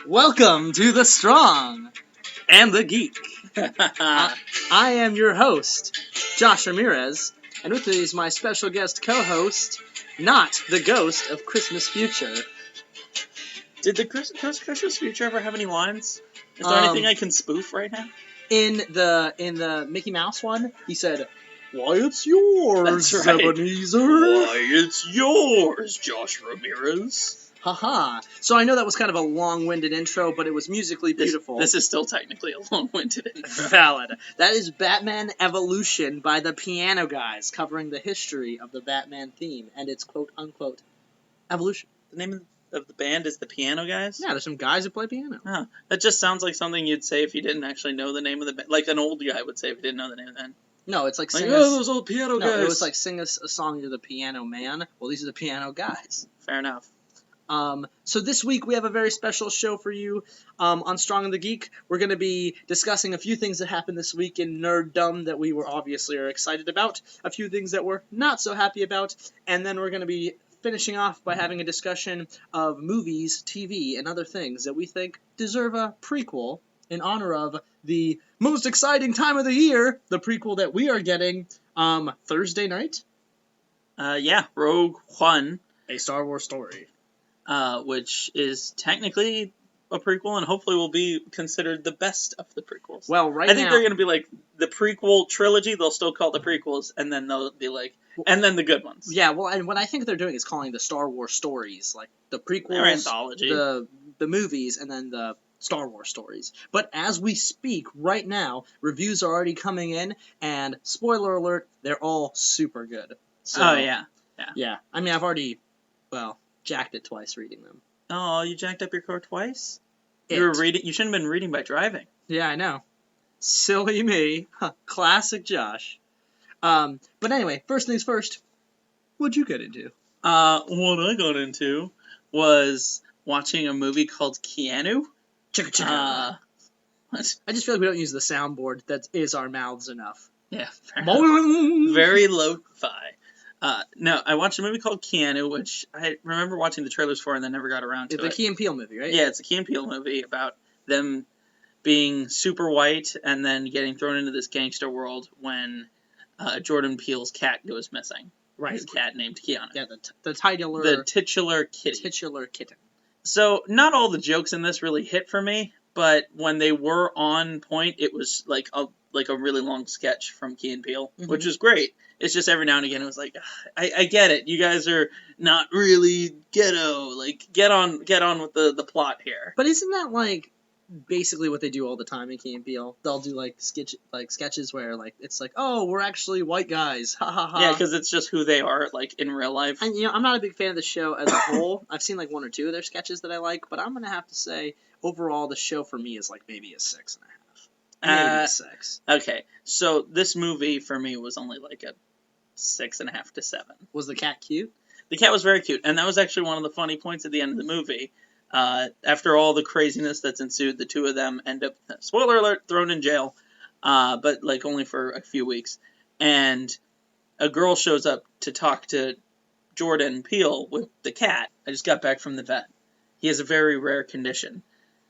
Welcome to the Strong and the Geek. I am your host, Josh Ramirez, and with me is my special guest co-host, not the ghost of Christmas Future. Did the Christmas Future ever have any lines? Is there anything I can spoof right now? In the Mickey Mouse one, he said, "Why, it's yours, That's right. Ebenezer." Why, it's yours, Josh Ramirez. Haha. So I know that was kind of a long-winded intro, but it was musically beautiful. This is still technically a long-winded intro. Valid. That is Batman Evolution by the Piano Guys, covering the history of the Batman theme and its quote-unquote evolution. The name of the band is the Piano Guys? Yeah, there's some guys who play piano. Oh, that just sounds like something you'd say if you didn't actually know the name of the band. Like an old guy would say if he didn't know the name of the band. No, it's like Like, sing those old piano guys. No, it was like sing us a song to the piano man. Well, these are the Piano Guys. Fair enough. So this week we have a very special show for you on Strong and the Geek. We're going to be discussing a few things that happened this week in nerddom that we were obviously excited about, a few things that we're not so happy about, and then we're going to be finishing off by having a discussion of movies, TV, and other things that we think deserve a prequel in honor of the most exciting time of the year, the prequel that we are getting Thursday night. Yeah, Rogue One. A Star Wars story. Which is technically a prequel and hopefully will be considered the best of the prequels. Well, I think they're going to be like the prequel trilogy, they'll still call it the prequels, and then they'll be like, and then the good ones. Yeah, well, and what I think they're doing is calling the Star Wars stories, like the prequels, They're anthology. the movies, and then the Star Wars stories. But as we speak right now, reviews are already coming in, and spoiler alert, they're all super good. So, Oh, yeah. Yeah, I mean, I've already, jacked it twice reading them. Oh, you jacked up your car twice? You were reading. You shouldn't have been reading by driving. Yeah, I know. Silly me. Classic Josh. But anyway, first things first. What'd you get into? What I got into was watching a movie called Keanu. Chicka chicka. What? I just feel like we don't use the soundboard that is our mouths enough. Yeah. Boing! Very lo-fi. No, I watched a movie called Keanu, which I remember watching the trailers for and then never got around to it. It's a Key and Peele movie, right? Yeah, it's a Key and Peele movie about them being super white and then getting thrown into this gangster world when Jordan Peele's cat goes missing. Right. His cat named Keanu. Yeah, the titular... The titular kitty. Titular kitten. So, not all the jokes in this really hit for me, but when they were on point, it was like a really long sketch from Key and Peele, which was great. It's just every now and again it was like, I get it. You guys are not really ghetto. Like, get on with the plot here. But isn't that like basically what they do all the time in Key and Peele? They'll do like sketches where like it's like, oh, we're actually white guys, ha ha ha. Yeah, because it's just who they are like in real life. And I'm not a big fan of the show as a whole. I've seen like one or two of their sketches that I like, but I'm gonna have to say overall the show for me is like maybe a 6.5. Maybe a 6. Okay, so this movie for me was only like a 6.5 to 7. Was the cat cute? The cat was very cute, and that was actually one of the funny points at the end of the movie. After all the craziness that's ensued, the two of them end up, spoiler alert, thrown in jail, but like only for a few weeks. And a girl shows up to talk to Jordan Peele with the cat. I just got back from the vet. He has a very rare condition.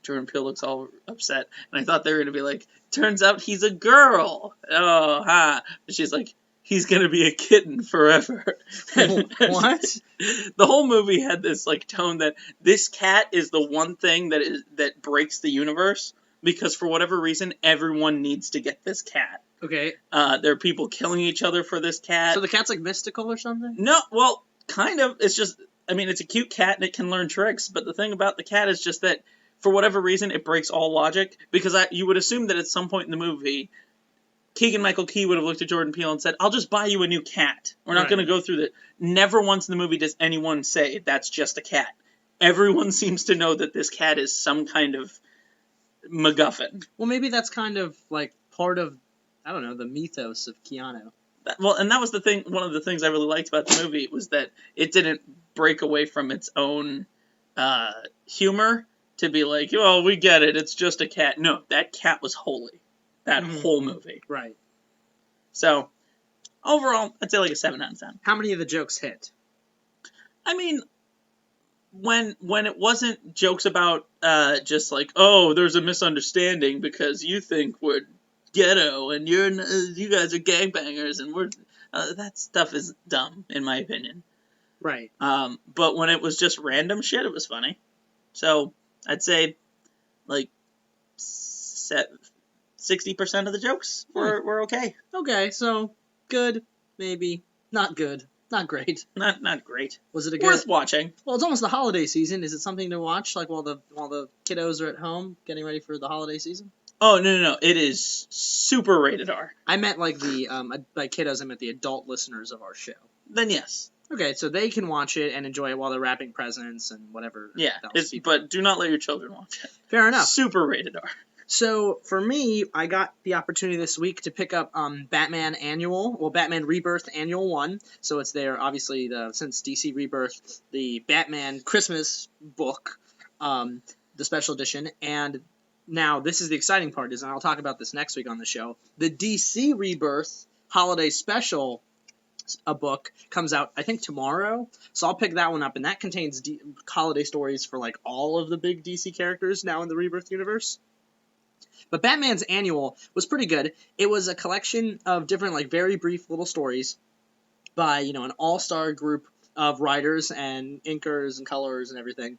Jordan Peele looks all upset, and I thought they were going to be like, turns out he's a girl. Oh, ha. But she's like, he's going to be a kitten forever. What? The whole movie had this like tone that this cat is the one thing that breaks the universe, because for whatever reason, everyone needs to get this cat. Okay. There are people killing each other for this cat. So the cat's like mystical or something? No, well, kind of. It's just, I mean, it's a cute cat and it can learn tricks, but the thing about the cat is just that for whatever reason, it breaks all logic, because you would assume that at some point in the movie, Keegan-Michael Key would have looked at Jordan Peele and said, I'll just buy you a new cat. We're not going to go through that. Never once in the movie does anyone say, that's just a cat. Everyone seems to know that this cat is some kind of MacGuffin. Well, maybe that's kind of like part of, I don't know, the mythos of Keanu. Well, and that was the thing, one of the things I really liked about the movie was that it didn't break away from its own humor to be like, oh, we get it, it's just a cat. No, that cat was holy. That whole movie. Right. So, overall, I'd say like a 7 out of 10. How many of the jokes hit? I mean, when it wasn't jokes about just like, oh, there's a misunderstanding because you think we're ghetto and you guys are gangbangers and we're that stuff is dumb in my opinion. Right. But when it was just random shit, it was funny. So I'd say like 60% of the jokes were okay. Okay, so good, maybe not good, not great. Not great. Was it a good? Worth watching. Well, it's almost the holiday season. Is it something to watch, like while the kiddos are at home getting ready for the holiday season? Oh no! It is super rated R. I meant like the by kiddos, I meant the adult listeners of our show. Then yes. Okay, so they can watch it and enjoy it while they're wrapping presents and whatever. Yeah, but do not let your children watch it. Fair enough. Super rated R. So for me, I got the opportunity this week to pick up Batman Rebirth Annual 1. So it's there, obviously, since DC Rebirth, the Batman Christmas book, the special edition. And now this is the exciting part, and I'll talk about this next week on the show. The DC Rebirth Holiday Special a book comes out, I think, tomorrow. So I'll pick that one up, and that contains holiday stories for like all of the big DC characters now in the Rebirth universe. But Batman's Annual was pretty good. It was a collection of different, like, very brief little stories by, an all-star group of writers and inkers and colorers and everything.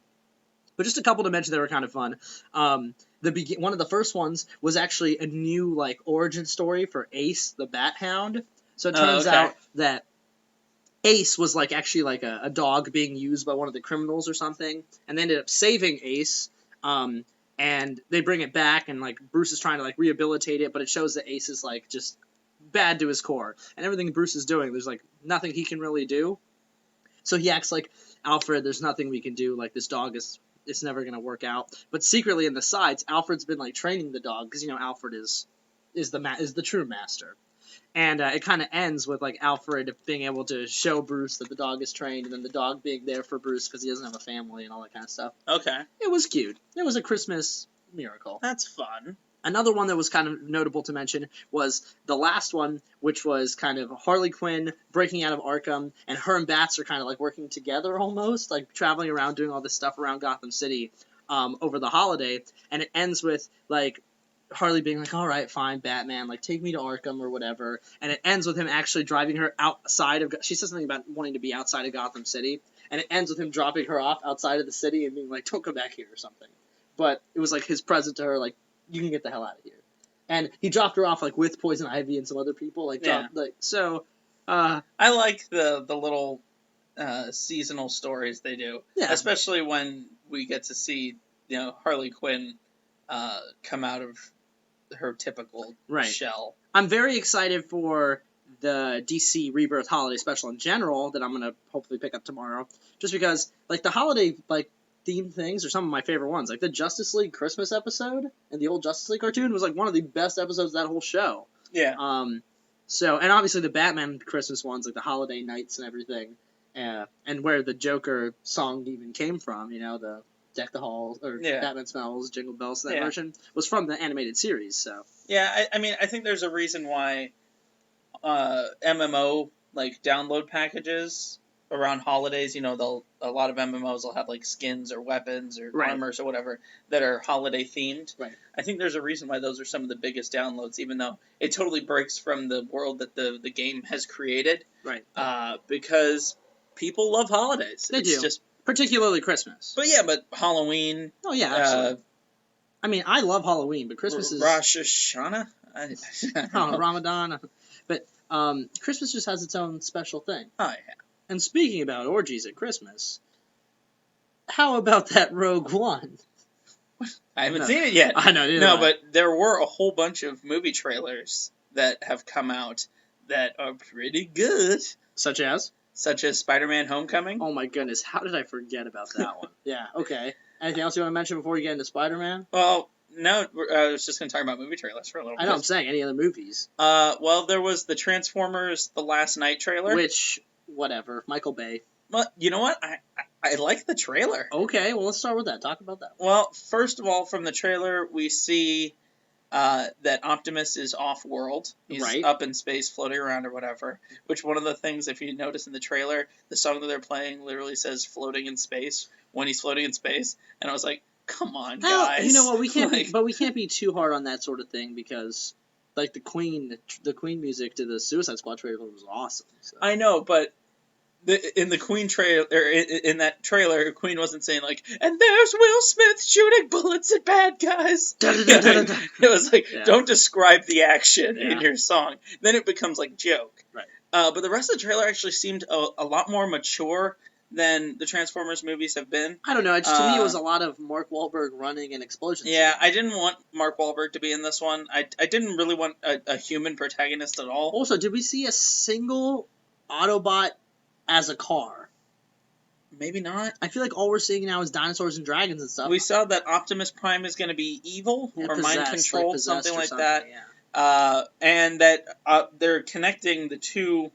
But just a couple to mention that were kind of fun. One of the first ones was actually a new, like, origin story for Ace the Bat Hound. So it turns out that Ace was, like, actually, like, a dog being used by one of the criminals or something. And they ended up saving Ace, and they bring it back, and, like, Bruce is trying to, like, rehabilitate it, but it shows that Ace is, like, just bad to his core. And everything Bruce is doing, there's, like, nothing he can really do. So he acts like, Alfred, there's nothing we can do. Like, this dog it's never going to work out. But secretly in the sides, Alfred's been, like, training the dog, because, Alfred is the true master. And it kind of ends with, like, Alfred being able to show Bruce that the dog is trained, and then the dog being there for Bruce because he doesn't have a family and all that kind of stuff. Okay. It was cute. It was a Christmas miracle. That's fun. Another one that was kind of notable to mention was the last one, which was kind of Harley Quinn breaking out of Arkham, and her and Bats are kind of, like, working together almost, like, traveling around, doing all this stuff around Gotham City over the holiday, and it ends with, like, Harley being like, all right, fine, Batman, like, take me to Arkham or whatever. And it ends with him actually driving her outside of... She says something about wanting to be outside of Gotham City. And it ends with him dropping her off outside of the city and being like, don't come back here or something. But it was, like, his present to her, like, you can get the hell out of here. And he dropped her off, like, with Poison Ivy and some other people. Like, so... I like the little seasonal stories they do. Yeah. Especially when we get to see, Harley Quinn come out of her typical shell. I'm very excited for the DC Rebirth Holiday Special in general that I'm going to hopefully pick up tomorrow. Just because, like, the holiday, like, themed things are some of my favorite ones. Like, the Justice League Christmas episode and the old Justice League cartoon was, like, one of the best episodes of that whole show. Yeah. So, and obviously the Batman Christmas ones, like the holiday nights and everything, and where the Joker song even came from, the Deck the Halls, or Batman Smells, Jingle Bells, that version, was from the animated series, so. Yeah, I mean, I think there's a reason why MMO, like, download packages around holidays, a lot of MMOs will have, like, skins or weapons or armors or whatever that are holiday themed. Right. I think there's a reason why those are some of the biggest downloads, even though it totally breaks from the world that the game has created. Right. Because people love holidays. They do. Just particularly Christmas. But Halloween. Oh, yeah, absolutely. I mean, I love Halloween, but Christmas is... Rosh Hashanah? Ramadan. But Christmas just has its own special thing. Oh, yeah. And speaking about orgies at Christmas, how about that Rogue One? I haven't seen it yet. I know, no, but there were a whole bunch of movie trailers that have come out that are pretty good. Such as? Such as Spider-Man Homecoming. Oh my goodness, how did I forget about that one? Yeah, okay. Anything else you want to mention before we get into Spider-Man? Well, no, I was just going to talk about movie trailers for a little bit. I know, I'm saying, any other movies? Well, there was the Transformers The Last Night trailer. Which, whatever, Michael Bay. Well, you know what? I like the trailer. Okay, well, let's start with that. Talk about that. Well, first of all, from the trailer, we see that Optimus is off-world. He's Right. up in space, floating around or whatever. Which one of the things, if you notice in the trailer, the song that they're playing literally says "floating in space" when he's floating in space, and I was like, "Come on, Well, guys!" you know what? We can't, Like, but we can't be too hard on that sort of thing because, like the Queen music to the Suicide Squad trailer was awesome. So. I know, but in the Queen trailer, in that trailer, Queen wasn't saying like, "And there's Will Smith shooting bullets at bad guys." It was like, Yeah. don't describe the action in Yeah. your song. Then it becomes like joke. Right. But the rest of the trailer actually seemed a lot more mature than the Transformers movies have been. I don't know. To me, it was a lot of Mark Wahlberg running and explosions. Yeah, I didn't want Mark Wahlberg to be in this one. I didn't really want a human protagonist at all. Also, did we see a single Autobot as a car? Maybe not. I feel like all we're seeing now is dinosaurs and dragons and stuff. We saw that Optimus Prime is going to be evil or mind controlled, something like that. Yeah. And that they're connecting the two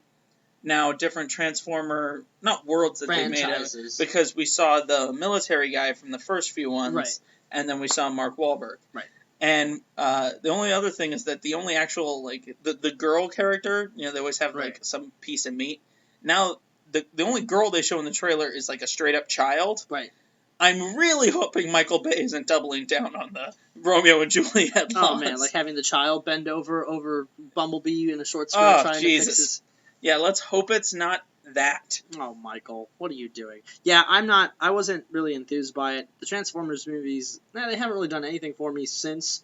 now different Transformer, not worlds that they made out, because we saw the military guy from the first few ones, right. And then we saw Mark Wahlberg. Right. And the only other thing is that the only actual, like, the girl character, you know, they always have, right. like, some piece of meat. Now, the only girl they show in the trailer is, like, a straight-up child. Right. I'm really hoping Michael Bay isn't doubling down on the Romeo and Juliet laws. Oh, man, like having the child bend over Bumblebee in a short skirt trying to fix his... Yeah, let's hope it's not that. Oh, Michael, what are you doing? Yeah, I wasn't really enthused by it. The Transformers movies, they haven't really done anything for me since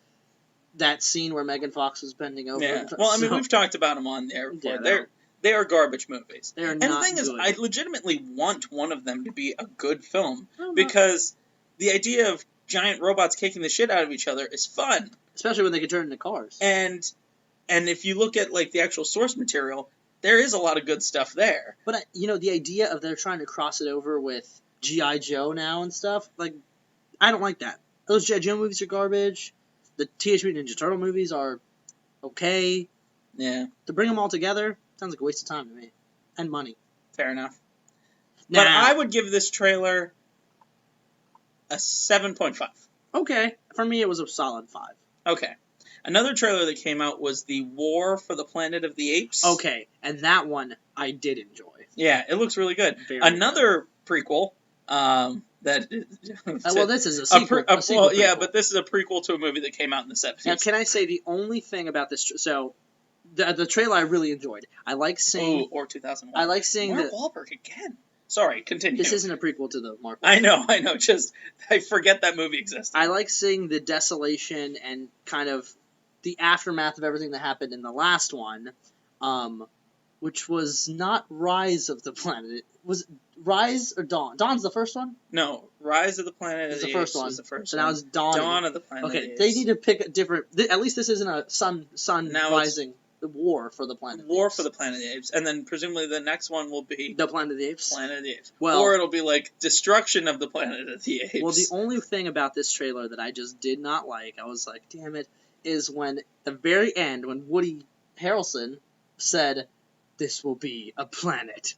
that scene where Megan Fox was bending over. Yeah, well, I mean, we've talked about them on there before. Yeah, they are garbage movies. They are and not the thing good. is, I legitimately want one of them to be a good film, because the idea of giant robots kicking the shit out of each other is fun. Especially when they can turn into cars. And if you look at, like, the actual source material, there is a lot of good stuff there. But, the idea of they're trying to cross it over with G.I. Joe now and stuff, like, I don't like that. Those G.I. Joe movies are garbage. The Teenage Mutant Ninja Turtle movies are okay. Yeah. To bring them all together, sounds like a waste of time to me. And money. Fair enough. Now, but I would give this trailer a 7.5. Okay. For me, it was a solid 5. Okay. Another trailer that came out was the War for the Planet of the Apes. Okay, and that one I did enjoy. Yeah, it looks really good. Another prequel. Well, this is a sequel. Well, yeah, but this is a prequel to a movie that came out in the 70s. Now, can I say the only thing about this? So, the trailer I really enjoyed. I like seeing. Or 2001. I like seeing Mark Wahlberg again. Sorry, continue. This isn't a prequel to the Mark Wahlberg. I know. Just I forget that movie existed. I like seeing the desolation and kind of the aftermath of everything that happened in the last one, which was not Rise of the Planet. Was it Rise or Dawn? Dawn's the first one? No, Rise of the Planet of the Apes one. was the first so one. now it's Dawn. Dawn of the Planet of the Apes. Okay, they need to pick a different... At least this isn't a sun now rising. The War for the Planet of the Apes. War for the Planet of the Apes. And then presumably the next one will be... The Planet of the Apes? Planet of the Apes. Well, or it'll be like Destruction of the Planet of the Apes. Well, the only thing about this trailer that I just did not like, I was like, damn it, is when, at the very end, when Woody Harrelson said, "This will be a planet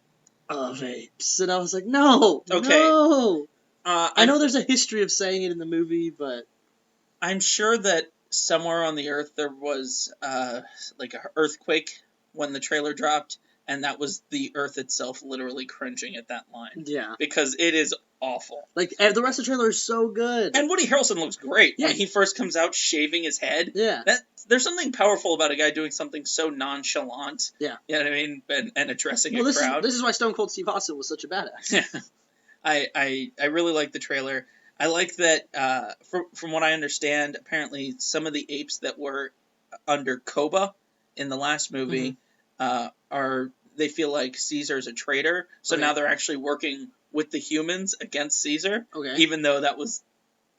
of apes." And I was like, no! Okay. No! I know there's a history of saying it in the movie, but... I'm sure that somewhere on the Earth there was, like, an earthquake when the trailer dropped, and that was the Earth itself literally cringing at that line. Yeah. Because it is awful. Like, and the rest of the trailer is so good. And Woody Harrelson looks great Yeah. when he first comes out shaving his head. Yeah. There's something powerful about a guy doing something so nonchalant. Yeah. You know what I mean? And addressing a this crowd. This is why Stone Cold Steve Austin was such a badass. Yeah. I really like the trailer. I like that, from what I understand, apparently some of the apes that were under Koba in the last movie they feel like Caesar's a traitor, so now they're actually working with the humans against Caesar, even though that was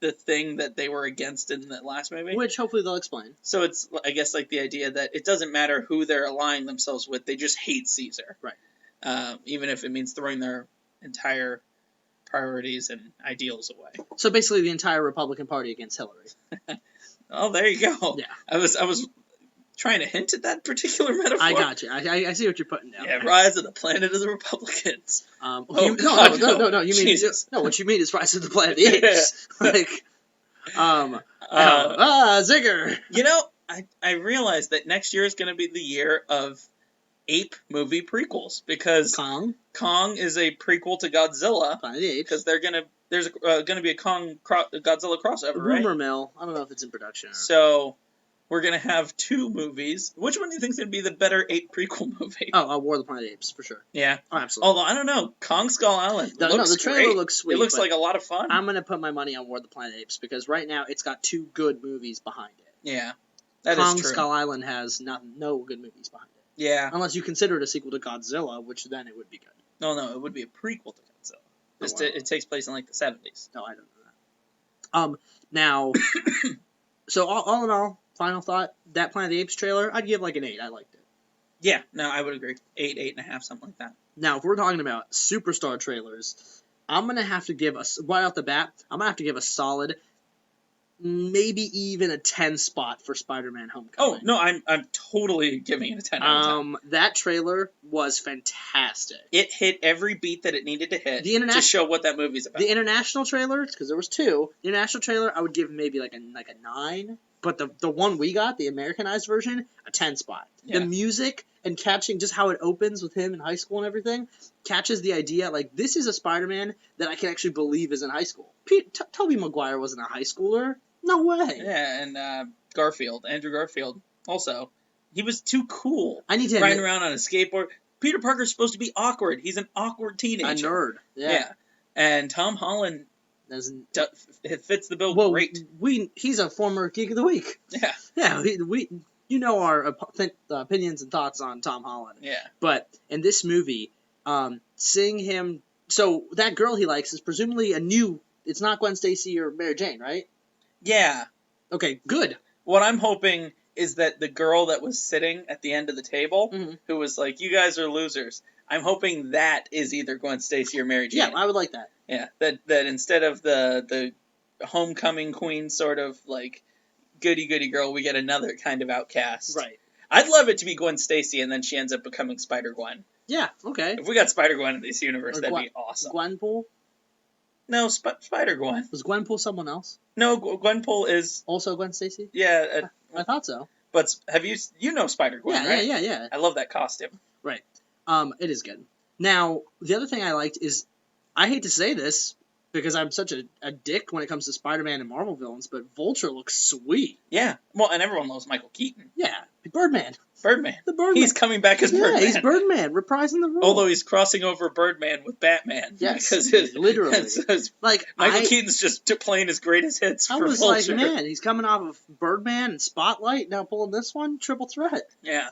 the thing that they were against in the last movie. Which hopefully they'll explain. So it's, I guess, like the idea that it doesn't matter who they're aligning themselves with, they just hate Caesar. Right. Even if it means throwing their entire priorities and ideals away. So basically the entire Republican Party against Hillary. Oh, there you go. Yeah. I was trying to hint at that particular metaphor. I got you. I see what you're putting down. Yeah, Rise of the Planet of the Republicans. No. You mean Jesus. no. What you mean is Rise of the Planet of the Apes. Zigger! You know, I realized that next year is going to be the year of ape movie prequels because Kong is a prequel to Godzilla Planet of the Apes. because there's gonna be a Godzilla crossover, right? Rumor mill. I don't know if it's in production. So we're gonna have two movies. Which one do you think is gonna be the better ape prequel movie? Oh, War of the Planet of the Apes for sure. Yeah. Oh, absolutely. Although I don't know, Kong Skull Island. The trailer great. looks sweet. It looks like a lot of fun. I'm gonna put my money on War of the Planet of the Apes because right now it's got two good movies behind it. Yeah, that Kong is true. Skull Island has no good movies behind it. Yeah. Unless you consider it a sequel to Godzilla, which then it would be good. No, it would be a prequel to Godzilla. It takes place in like the 70s. No, I don't know that. Now, so all in all, final thought, that Planet of the Apes trailer, I'd give like an 8. I liked it. Yeah, no, I would agree. 8, 8.5, something like that. Now, if we're talking about superstar trailers, I'm going to have to give right off the bat, I'm going to have to give a solid, maybe even a 10 spot for Spider-Man Homecoming. Oh, no, I'm totally giving it a 10 out of 10. That trailer was fantastic. It hit every beat that it needed to hit to show what that movie's about. The international trailer, because there was two, the international trailer I would give maybe like a 9, but the one we got, the Americanized version, a 10 spot. Yeah. The music and catching just how it opens with him in high school and everything, catches the idea, like, this is a Spider-Man that I can actually believe is in high school. Tobey Maguire wasn't a high schooler. No way. Yeah, and Andrew Garfield, also. He was too cool. I need to riding around on a skateboard. Peter Parker's supposed to be awkward. He's an awkward teenager. A nerd. Yeah. And Tom Holland it fits the bill great. He's a former Geek of the Week. Yeah. Yeah, you know our opinions and thoughts on Tom Holland. Yeah. But in this movie, seeing him... So, that girl he likes is presumably it's not Gwen Stacy or Mary Jane, right? Yeah. Okay, good. What I'm hoping is that the girl that was sitting at the end of the table, mm-hmm. who was like, you guys are losers, I'm hoping that is either Gwen Stacy or Mary Jane. Yeah, I would like that. Yeah, that instead of the homecoming queen sort of, like, goody girl, we get another kind of outcast. Right. I'd love it to be Gwen Stacy, and then she ends up becoming Spider-Gwen. Yeah, okay. If we got Spider-Gwen in this universe, that'd be awesome. Gwenpool? No, Spider-Gwen. Was Gwenpool someone else? No, Gwenpool is... Also Gwen Stacy? Yeah. I thought so. But you know Spider-Gwen, right? Yeah. I love that costume. Right. It is good. Now, the other thing I liked is, I hate to say this, because I'm such a dick when it comes to Spider-Man and Marvel villains, but Vulture looks sweet. Yeah. Well, and everyone loves Michael Keaton. Yeah. Birdman. The Birdman. He's coming back as Birdman. Yeah, he's Birdman, reprising the role. Although he's crossing over Birdman with Batman. Yes, because literally. Michael Keaton's just playing his greatest hits for Vulture. I was like, man, he's coming off of Birdman and Spotlight, now pulling this one, triple threat. Yeah.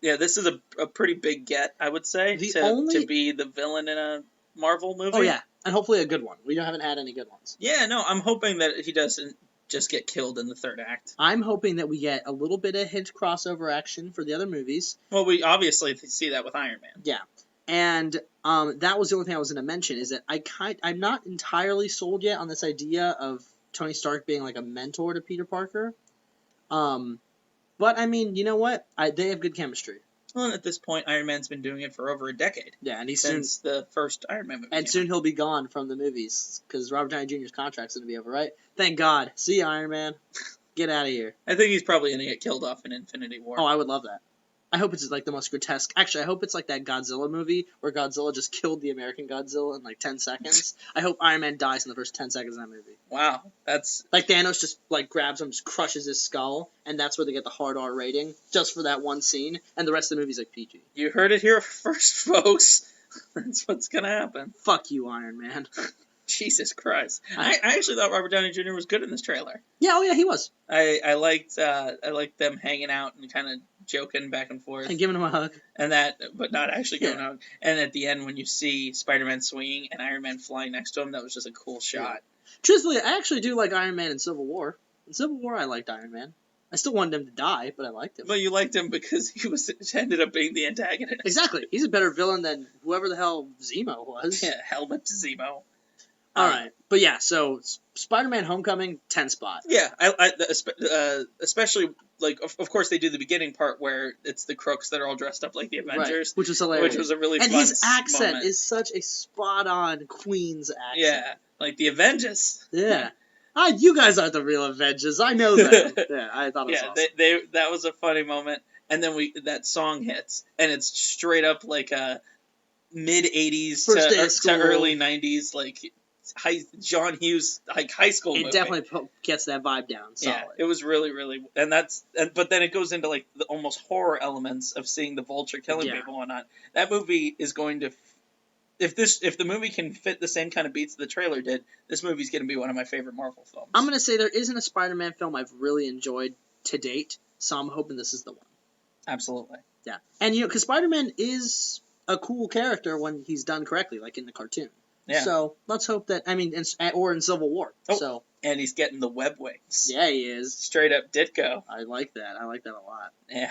This is a pretty big get, I would say, to be the villain in a Marvel movie. Oh, yeah, and hopefully a good one. We haven't had any good ones. Yeah, no, I'm hoping that he doesn't just get killed in the third act. I'm hoping that we get a little bit of hint crossover action for the other movies. Well, we obviously see that with Iron Man. Yeah, and that was the only thing I was going to mention, is that I'm not entirely sold yet on this idea of Tony Stark being like a mentor to Peter Parker. But, I mean, you know what? They have good chemistry. Well, at this point, Iron Man's been doing it for over a decade. Yeah, and since the first Iron Man movie. And soon he'll be gone from the movies, because Robert Downey Jr.'s contract's going to be over, right? Thank God. See you, Iron Man. Get out of here. I think he's probably going to get killed off in Infinity War. Oh, I would love that. I hope it's like the most grotesque... Actually, I hope it's like that Godzilla movie where Godzilla just killed the American Godzilla in like 10 seconds. I hope Iron Man dies in the first 10 seconds of that movie. Wow, that's... Like Thanos just like grabs him, just crushes his skull, and that's where they get the hard R rating, just for that one scene, and the rest of the movie's like PG. You heard it here first, folks. That's what's gonna happen. Fuck you, Iron Man. Jesus Christ. I actually thought Robert Downey Jr. was good in this trailer. Yeah, oh yeah, he was. I liked them hanging out and kind of joking back and forth. And giving him a hug. And but not actually giving him a hug. And at the end, when you see Spider-Man swinging and Iron Man flying next to him, that was just a cool shot. Yeah. Truthfully, I actually do like Iron Man in Civil War. In Civil War, I liked Iron Man. I still wanted him to die, but I liked him. Well, you liked him because he ended up being the antagonist. Exactly. He's a better villain than whoever the hell Zemo was. Yeah, Helmet to Zemo. All right, but yeah, so Spider-Man: Homecoming, 10 spot. Yeah, especially like of course they do the beginning part where it's the crooks that are all dressed up like the Avengers, right, which was hilarious. Which was a really and fun his accent moment. is such a spot-on Queen's accent. Yeah, like the Avengers. Yeah. You guys aren't the real Avengers. I know them. Yeah, I thought it was awesome. that was a funny moment. And then that song hits, and it's straight up like a mid '80s to early '90s, like John Hughes, like high school movie. It definitely gets that vibe down. Solid. Yeah, it was really, really, but then it goes into like the almost horror elements of seeing the Vulture killing people and whatnot. That movie is going to, if the movie can fit the same kind of beats the trailer did, this movie's going to be one of my favorite Marvel films. I'm going to say there isn't a Spider-Man film I've really enjoyed to date, so I'm hoping this is the one. Absolutely. Yeah, and because Spider-Man is a cool character when he's done correctly, like in the cartoon. Yeah. So let's hope that or in Civil War. Oh, so and he's getting the web wings. Yeah, he is. Straight up Ditko. I like that. I like that a lot. Yeah.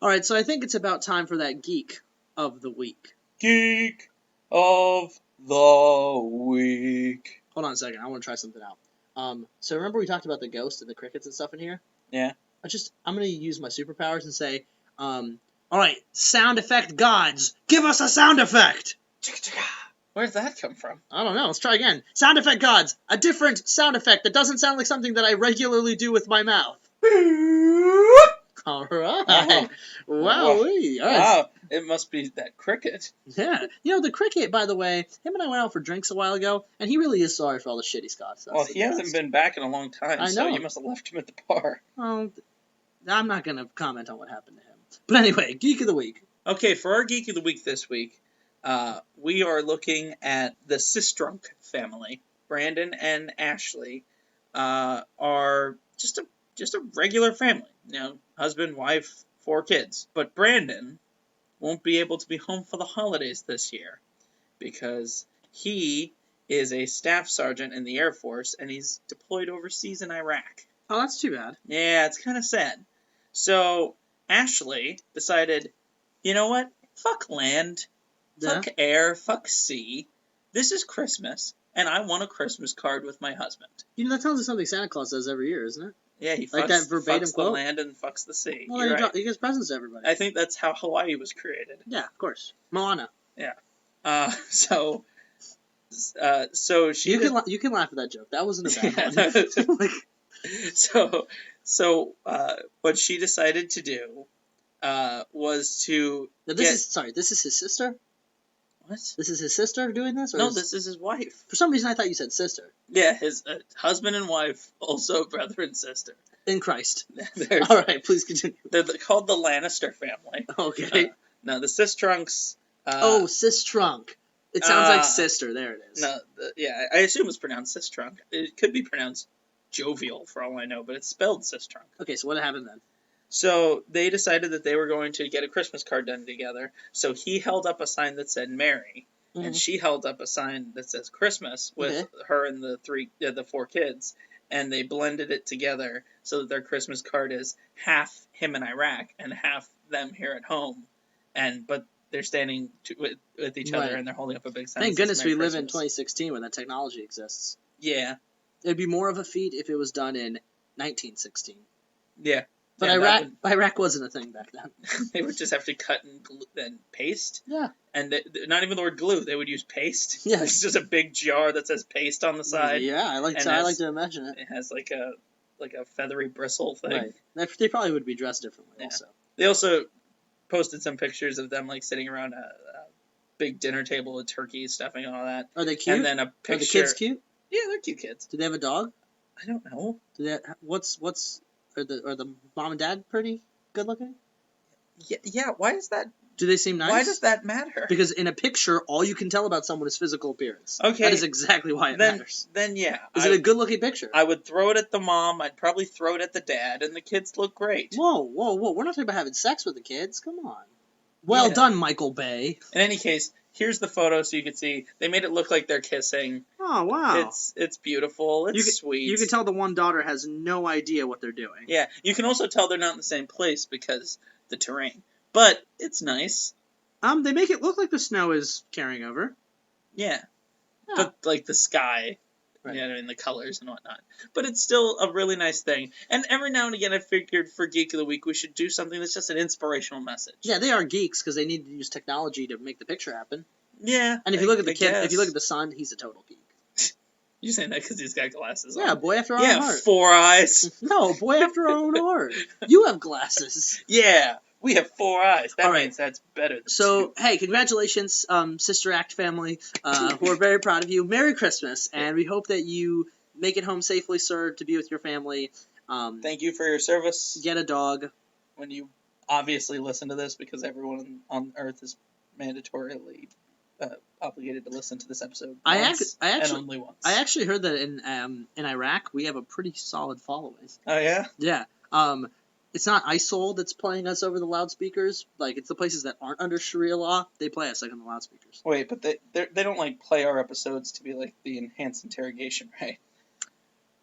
All right, so I think it's about time for that Geek of the Week. Geek of the Week. Hold on a second. I want to try something out. So remember we talked about the ghost and the crickets and stuff in here? Yeah. I'm going to use my superpowers and say, all right, sound effect gods, give us a sound effect! Where'd that come from? I don't know. Let's try again. Sound effect gods, a different sound effect that doesn't sound like something that I regularly do with my mouth. All right. Wow. All right. Wow. It must be that cricket. Yeah. The cricket, by the way, him and I went out for drinks a while ago, and he really is sorry for all the shit he's got. Well, he hasn't been back in a long time, so you must have left him at the bar. Well, I'm not going to comment on what happened to him. But anyway, Geek of the Week. Okay, for our Geek of the Week this week, we are looking at the Sistrunk family. Brandon and Ashley are just a regular family. Husband, wife, 4 kids. But Brandon won't be able to be home for the holidays this year because he is a staff sergeant in the Air Force and he's deployed overseas in Iraq. Oh, that's too bad. Yeah, it's kind of sad. So Ashley decided, you know what? Fuck land, fuck air, fuck sea. This is Christmas, and I want a Christmas card with my husband. That tells us something Santa Claus does every year, isn't it? Yeah, he fucks, that verbatim fucks quote? The land and fucks the sea. Well, he gives presents to everybody. I think that's how Hawaii was created. Yeah, of course. Moana. Yeah. So she... You can laugh at that joke. That wasn't a bad one. So what she decided to do was to this is his sister? What? This is his sister doing this? Or no, this is his wife. For some reason I thought you said sister. Yeah, his husband and wife, also brother and sister. In Christ. All right, please continue. They're called the Lannister family. Okay. Now, the Sistrunks... Sistrunk. It sounds like sister. There it is. No, I assume it's pronounced Sistrunk. It could be pronounced jovial, for all I know, but it's spelled Sistrunk. Okay, so what happened then? So they decided that they were going to get a Christmas card done together. So he held up a sign that said Merry, and she held up a sign that says Christmas with her and the 4 kids, and they blended it together so that their Christmas card is half him in Iraq and half them here at home, but they're standing with each other and they're holding up a big sign. Thank goodness we live in 2016 when that technology exists. Yeah. It'd be more of a feat if it was done in 1916. Yeah. But Iraq wasn't a thing back then. They would just have to cut and paste. Yeah. And not even the word glue. They would use paste. Yeah. It's just a big jar that says paste on the side. Yeah, I like to imagine it. It has like a feathery bristle thing. Right. They probably would be dressed differently also. They also posted some pictures of them like sitting around a big dinner table with turkey stuffing and all that. Are they cute? And then a picture. Are the kids cute? Yeah, they're cute kids. Do they have a dog? I don't know. Are the mom and dad pretty good looking? Yeah. Why is that? Do they seem nice? Why does that matter? Because in a picture, all you can tell about someone is physical appearance. Okay. That is exactly why it matters. Then yeah. Is it a good looking picture? I would throw it at the mom. I'd probably throw it at the dad, and the kids look great. Whoa! We're not talking about having sex with the kids. Come on. Well done, Michael Bay. In any case, here's the photo so you can see. They made it look like they're kissing. Oh, wow. It's beautiful. It's sweet. You can tell the one daughter has no idea what they're doing. Yeah. You can also tell they're not in the same place because the terrain. But it's nice. They make it look like the snow is carrying over. Yeah. But, like, the sky. Right. Yeah, and the colors and whatnot. But it's still a really nice thing. And every now and again I figured for Geek of the Week we should do something that's just an inspirational message. Yeah, they are geeks because they need to use technology to make the picture happen. Yeah. And if you look at the kid, if you look at the son, he's a total geek. You saying that because he's got glasses on? Yeah, boy after our own Yeah, heart. 4 eyes. No, boy after our own heart. You have glasses. Yeah, we have 4 eyes. That All right. means that's better than So, 2. hey, congratulations, Sister Act family. We're very proud of you. Merry Christmas, and we hope that you make it home safely, sir, to be with your family. Thank you for your service. Get a dog. When you obviously listen to this, because everyone on Earth is mandatorily obligated to listen to this episode once and only once. I actually heard that in Iraq we have a pretty solid following. Oh yeah? Yeah. It's not ISIL that's playing us over the loudspeakers. Like, it's the places that aren't under Sharia law. They play us like on the loudspeakers. Wait, but they don't like play our episodes to be like the enhanced interrogation, right?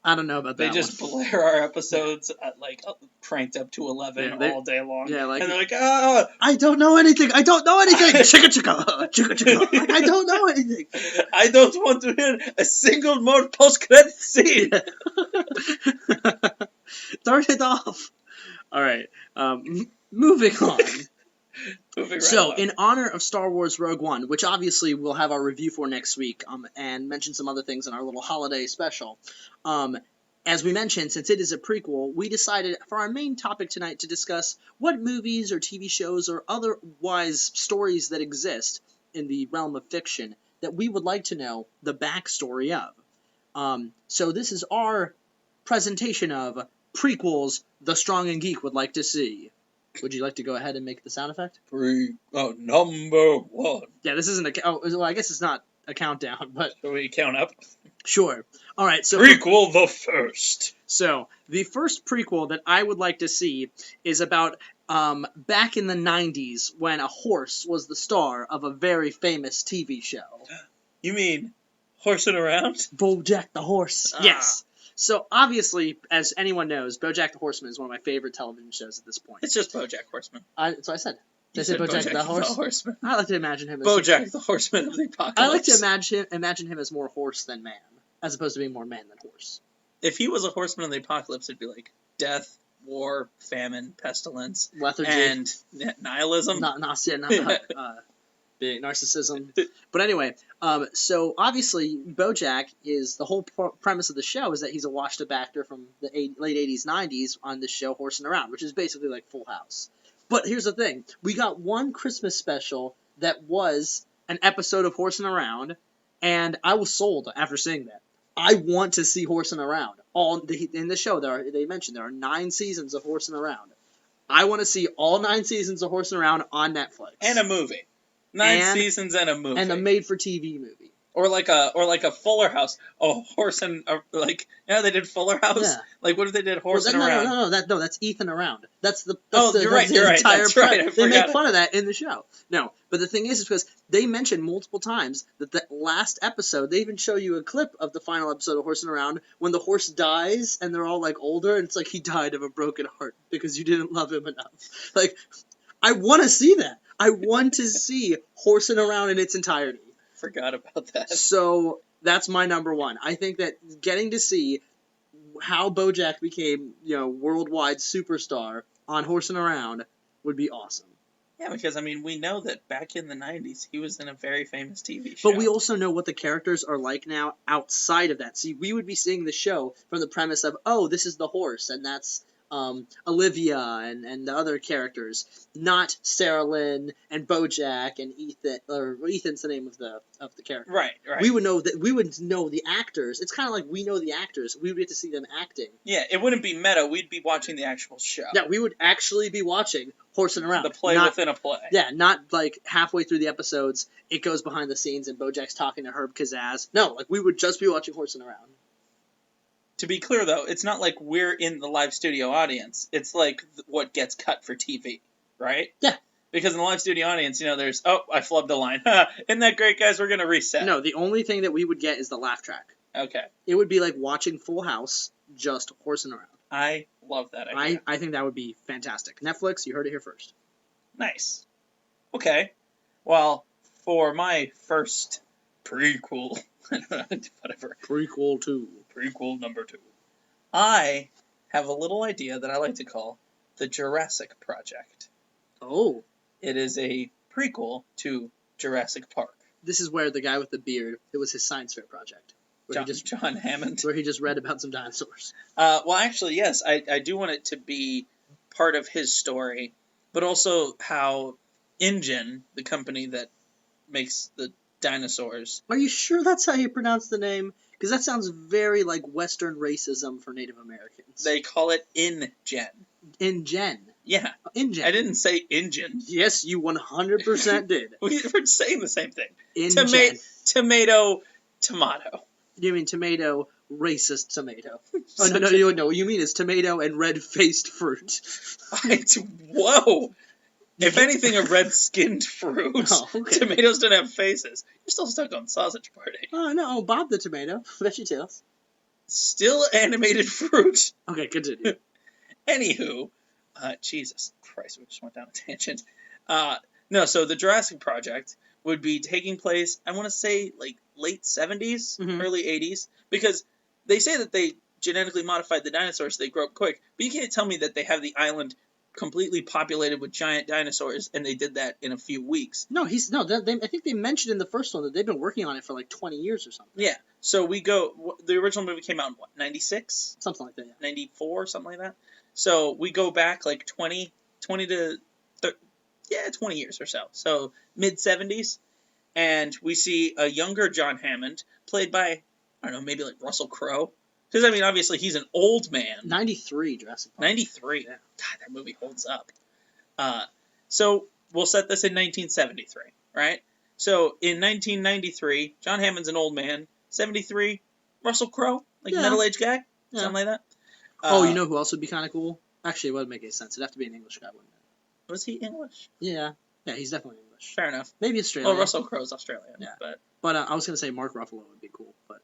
I don't know about that. They just blare our episodes at like cranked up to 11 all day long. Yeah, like, and they're like, ah, I don't know anything. I don't know anything. Chicka chicka, chicka chicka. Like, I don't know anything. I don't want to hear a single more post-credit scene. Turn it off. All right. Moving on. In honor of Star Wars Rogue One, which obviously we'll have our review for next week, and mention some other things in our little holiday special, as we mentioned, since it is a prequel, we decided for our main topic tonight to discuss what movies or TV shows or otherwise stories that exist in the realm of fiction that we would like to know the backstory of. So this is our presentation of Prequels the Strong and Geek would like to see. Would you like to go ahead and make the sound effect? Number 1. Yeah, this isn't well, I guess it's not a countdown, but... Shall we count up? Sure. All right, so... Prequel the first. So, the first prequel that I would like to see is about back in the 90s when a horse was the star of a very famous TV show. You mean Horsing Around? BoJack the Horse. Yes. So, obviously, as anyone knows, BoJack the Horseman is one of my favorite television shows at this point. It's just BoJack Horseman. So I said. Did I say BoJack the Horseman? I like to imagine him as... BoJack the Horseman of the Apocalypse. I like to imagine him as more horse than man, as opposed to being more man than horse. If he was a horseman of the apocalypse, it'd be like death, war, famine, pestilence, lethargy, and nihilism. Big narcissism. But anyway, so obviously BoJack is the whole premise of the show is that he's a washed-up actor from the late 80s, 90s on this show Horsing Around, which is basically like Full House. But here's the thing. We got one Christmas special that was an episode of Horsing Around, and I was sold after seeing that. I want to see Horsing Around. In the show, they mentioned there are 9 seasons of Horsing Around. I want to see all 9 seasons of Horsing Around on Netflix. And a movie. 9 seasons and a movie. And a made-for-TV movie. Or like a Fuller House. A horse and they did Fuller House. Yeah. Like what if they did Horsing Around? No, that's Ethan Around. You're right. They make fun of that in the show. No, but the thing is because they mentioned multiple times that the last episode, they even show you a clip of the final episode of Horsing Around when the horse dies and they're all like older and it's like he died of a broken heart because you didn't love him enough. Like, I want to see that. I want to see Horsing Around in its entirety. Forgot about that. So that's my number 1. I think that getting to see how BoJack became, worldwide superstar on Horsing Around would be awesome. Yeah, because we know that back in the 90s he was in a very famous TV show. But we also know what the characters are like now outside of that. See, we would be seeing the show from the premise of, oh, this is the horse, and that's Olivia and the other characters, not Sarah Lynn and BoJack and Ethan, or Ethan's the name of the character. Right. We would know the actors. It's kind of like we know the actors. We would get to see them acting. Yeah, it wouldn't be meta. We'd be watching the actual show. Yeah, we would actually be watching Horsing Around. The play within a play. Yeah, not like halfway through the episodes, it goes behind the scenes and BoJack's talking to Herb Kazaz. No, like we would just be watching Horsing Around. To be clear, though, it's not like we're in the live studio audience. It's like what gets cut for TV, right? Yeah. Because in the live studio audience, there's, I flubbed a line. Isn't that great, guys? We're going to reset. No, the only thing that we would get is the laugh track. Okay. It would be like watching Full House, just Horsing Around. I love that idea. I think that would be fantastic. Netflix, you heard it here first. Nice. Okay. Well, for my first prequel, whatever. Prequel 2. Prequel number 2. I have a little idea that I like to call the Jurassic Project. Oh. It is a prequel to Jurassic Park. This is where the guy with the beard, it was his science fair project. John Hammond. Where he just read about some dinosaurs. Well, actually, yes, I do want it to be part of his story, but also how InGen, the company that makes the dinosaurs. Are you sure that's how you pronounce the name? Because that sounds very like Western racism for Native Americans. They call it InGen. InGen. Yeah. InGen. I didn't say InGen. Yes, you 100% did. We're saying the same thing. InGen. Tomato. You mean tomato, racist tomato. Oh, no, you mean it's tomato and red-faced fruit. Whoa! If anything, a red-skinned fruit. Oh, okay. Tomatoes don't have faces. You're still stuck on Sausage Party. Oh, no, Bob the tomato. VeggieTales. Still animated fruit. Okay, continue. Anywho, Jesus Christ, we just went down a tangent. No, so the Jurassic Project would be taking place, I want to say, like, late 70s, early 80s, because they say that they genetically modified the dinosaurs, so they grow up quick, but you can't tell me that they have the island completely populated with giant dinosaurs, and they did that in a few weeks. No, I think they mentioned in the first one that they've been working on it for like 20 years or something. Yeah, so the original movie came out in, what, 96? Something like that, yeah. 94, something like that. So we go back like 20 to 20 years or so. So mid-70s. And we see a younger John Hammond, played by, I don't know, maybe like Russell Crowe. Because, I mean, obviously he's an old man. 93, Jurassic Park. 93. Yeah. God, that movie holds up. So we'll set this in 1973, right? So in 1993, John Hammond's an old man. 73, Russell Crowe, like middle-aged guy, something like that. You know who else would be kind of cool? Actually, it wouldn't make any sense. It'd have to be an English guy, wouldn't it? Was he English? Yeah. Yeah, he's definitely English. Fair enough. Maybe Australian. Well, Russell Crowe's Australian. Yeah. But I was going to say Mark Ruffalo would be cool. But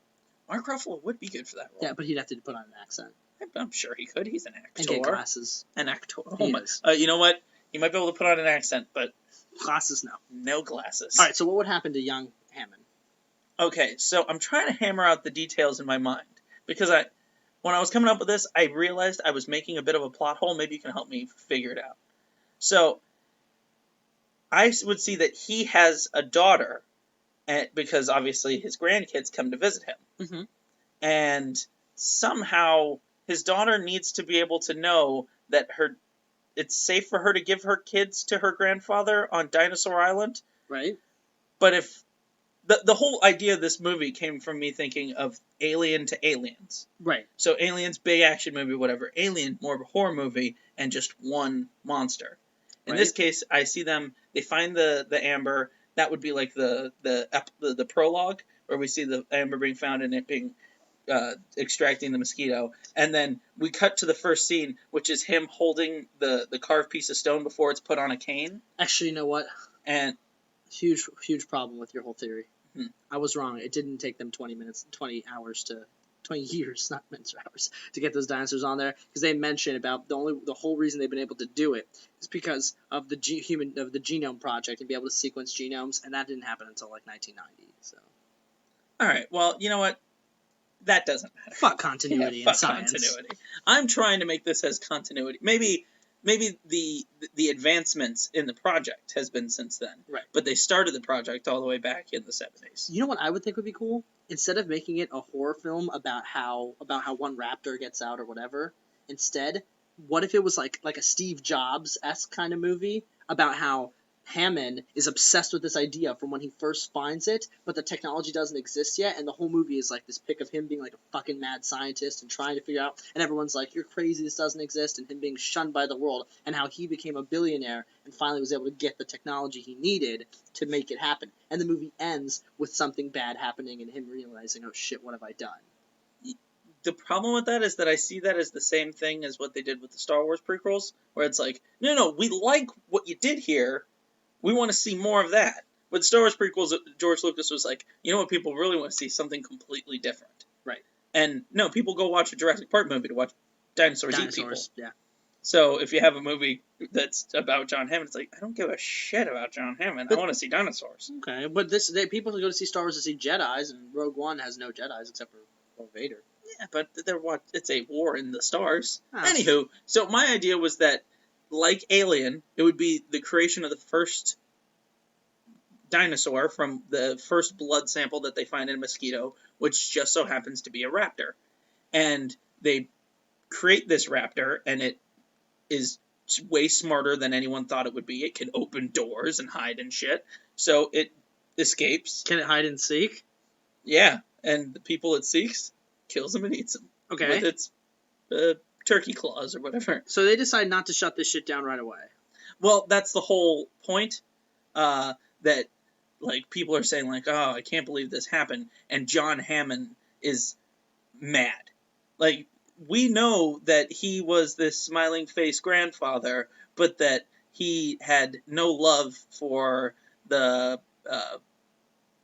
Mark Ruffalo would be good for that role. Yeah, but he'd have to put on an accent. I'm sure he could. He's an actor. And get glasses. An actor. Oh my. You know what? He might be able to put on an accent, but... Glasses, no. No glasses. Alright, so what would happen to young Hammond? Okay, so I'm trying to hammer out the details in my mind. Because when I was coming up with this, I realized I was making a bit of a plot hole. Maybe you can help me figure it out. So, I would see that he has a daughter, because obviously his grandkids come to visit him. Mm-hmm. And somehow his daughter needs to be able to know that it's safe for her to give her kids to her grandfather on Dinosaur Island. Right. But if the whole idea of this movie came from me thinking of Alien to Aliens. Right. So Aliens, big action movie, whatever. Alien, more of a horror movie, and just one monster. In this case, I see them. They find the amber. That would be like the prologue, where we see the amber being found and it being extracting the mosquito, and then we cut to the first scene, which is him holding the carved piece of stone before it's put on a cane. Actually, you know what? And huge problem with your whole theory. I was wrong. It didn't take them 20 years, not minutes or hours, to get those dinosaurs on there, because they mention about the whole reason they've been able to do it is because of the genome project and be able to sequence genomes, and that didn't happen until like 1990. So. All right. Well, you know what? That doesn't matter. Fuck continuity in science. Continuity. I'm trying to make this as continuity. Maybe the advancements in the project has been since then. Right. But they started the project all the way back in the 70s. You know what I would think would be cool? Instead of making it a horror film about how one raptor gets out or whatever, instead, what if it was like a Steve Jobs-esque kind of movie about how Hammond is obsessed with this idea from when he first finds it, but the technology doesn't exist yet, and the whole movie is like this pic of him being like a fucking mad scientist and trying to figure out, and everyone's like, you're crazy, this doesn't exist, and him being shunned by the world, and how he became a billionaire and finally was able to get the technology he needed to make it happen. And the movie ends with something bad happening and him realizing, oh shit, what have I done? The problem with that is that I see that as the same thing as what they did with the Star Wars prequels, where it's like, no, we like what you did here, we want to see more of that. With Star Wars prequels, George Lucas was like, you know what people really want to see? Something completely different. Right. And no, people go watch a Jurassic Park movie to watch dinosaurs eat people. Yeah. So if you have a movie that's about John Hammond, it's like, I don't give a shit about John Hammond. I want to see dinosaurs. Okay, but people go to see Star Wars to see Jedis, and Rogue One has no Jedis except for Vader. Yeah, but it's a war in the stars. Anywho, so my idea was that, like Alien, it would be the creation of the first dinosaur from the first blood sample that they find in a mosquito, which just so happens to be a raptor. And they create this raptor, and it is way smarter than anyone thought it would be. It can open doors and hide and shit. So it escapes. Can it hide and seek? Yeah, and the people it seeks kills them and eats them. Okay. With its turkey claws or whatever. So they decide not to shut this shit down right away. Well, that's the whole point. That, like, people are saying, like, oh, I can't believe this happened. And John Hammond is mad. Like, we know that he was this smiling face grandfather, but that he had no love for the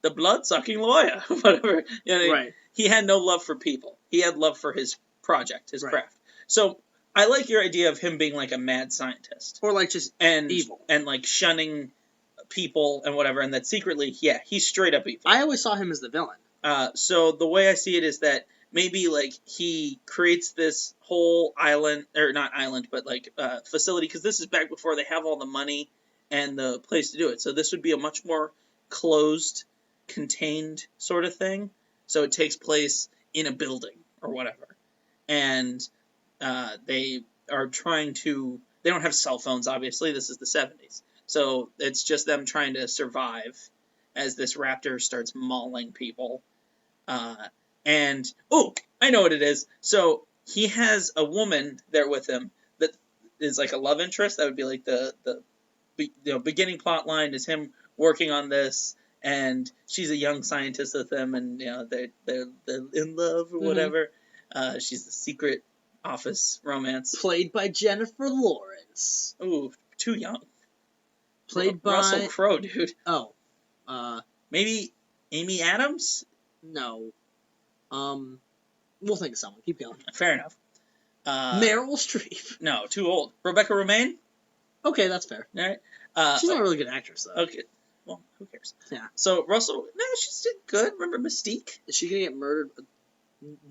blood-sucking lawyer, whatever. You know, Right. He had no love for people. He had love for his project, his Right. craft. So I like your idea of him being like a mad scientist. Or like just And evil. And like shunning people and whatever, and that secretly, yeah, he's straight up evil. I always saw him as the villain. So the way I see it is that maybe like he creates this whole island, or not island, but like facility, because this is back before they have all the money and the place to do it. So this would be a much more closed, contained sort of thing. So it takes place in a building or whatever. And they are trying to, they don't have cell phones, obviously, this is the 70s. So it's just them trying to survive as this raptor starts mauling people. And, oh, I know what it is. So he has a woman there with him that is like a love interest. That would be like the beginning plot line is him working on this, and she's a young scientist with him, and they're in love or whatever. She's the secret office romance. Played by Jennifer Lawrence. Ooh, too young. Played by Russell Crowe, dude. Oh. Maybe Amy Adams? No. We'll think of someone. Keep going. Fair enough. Meryl Streep. No, too old. Rebecca Romijn? Okay, that's fair. All right. She's not a really good actress, though. Okay. Well, who cares? Yeah. So Russell, no, she's did good. Remember Mystique? Is she gonna get murdered?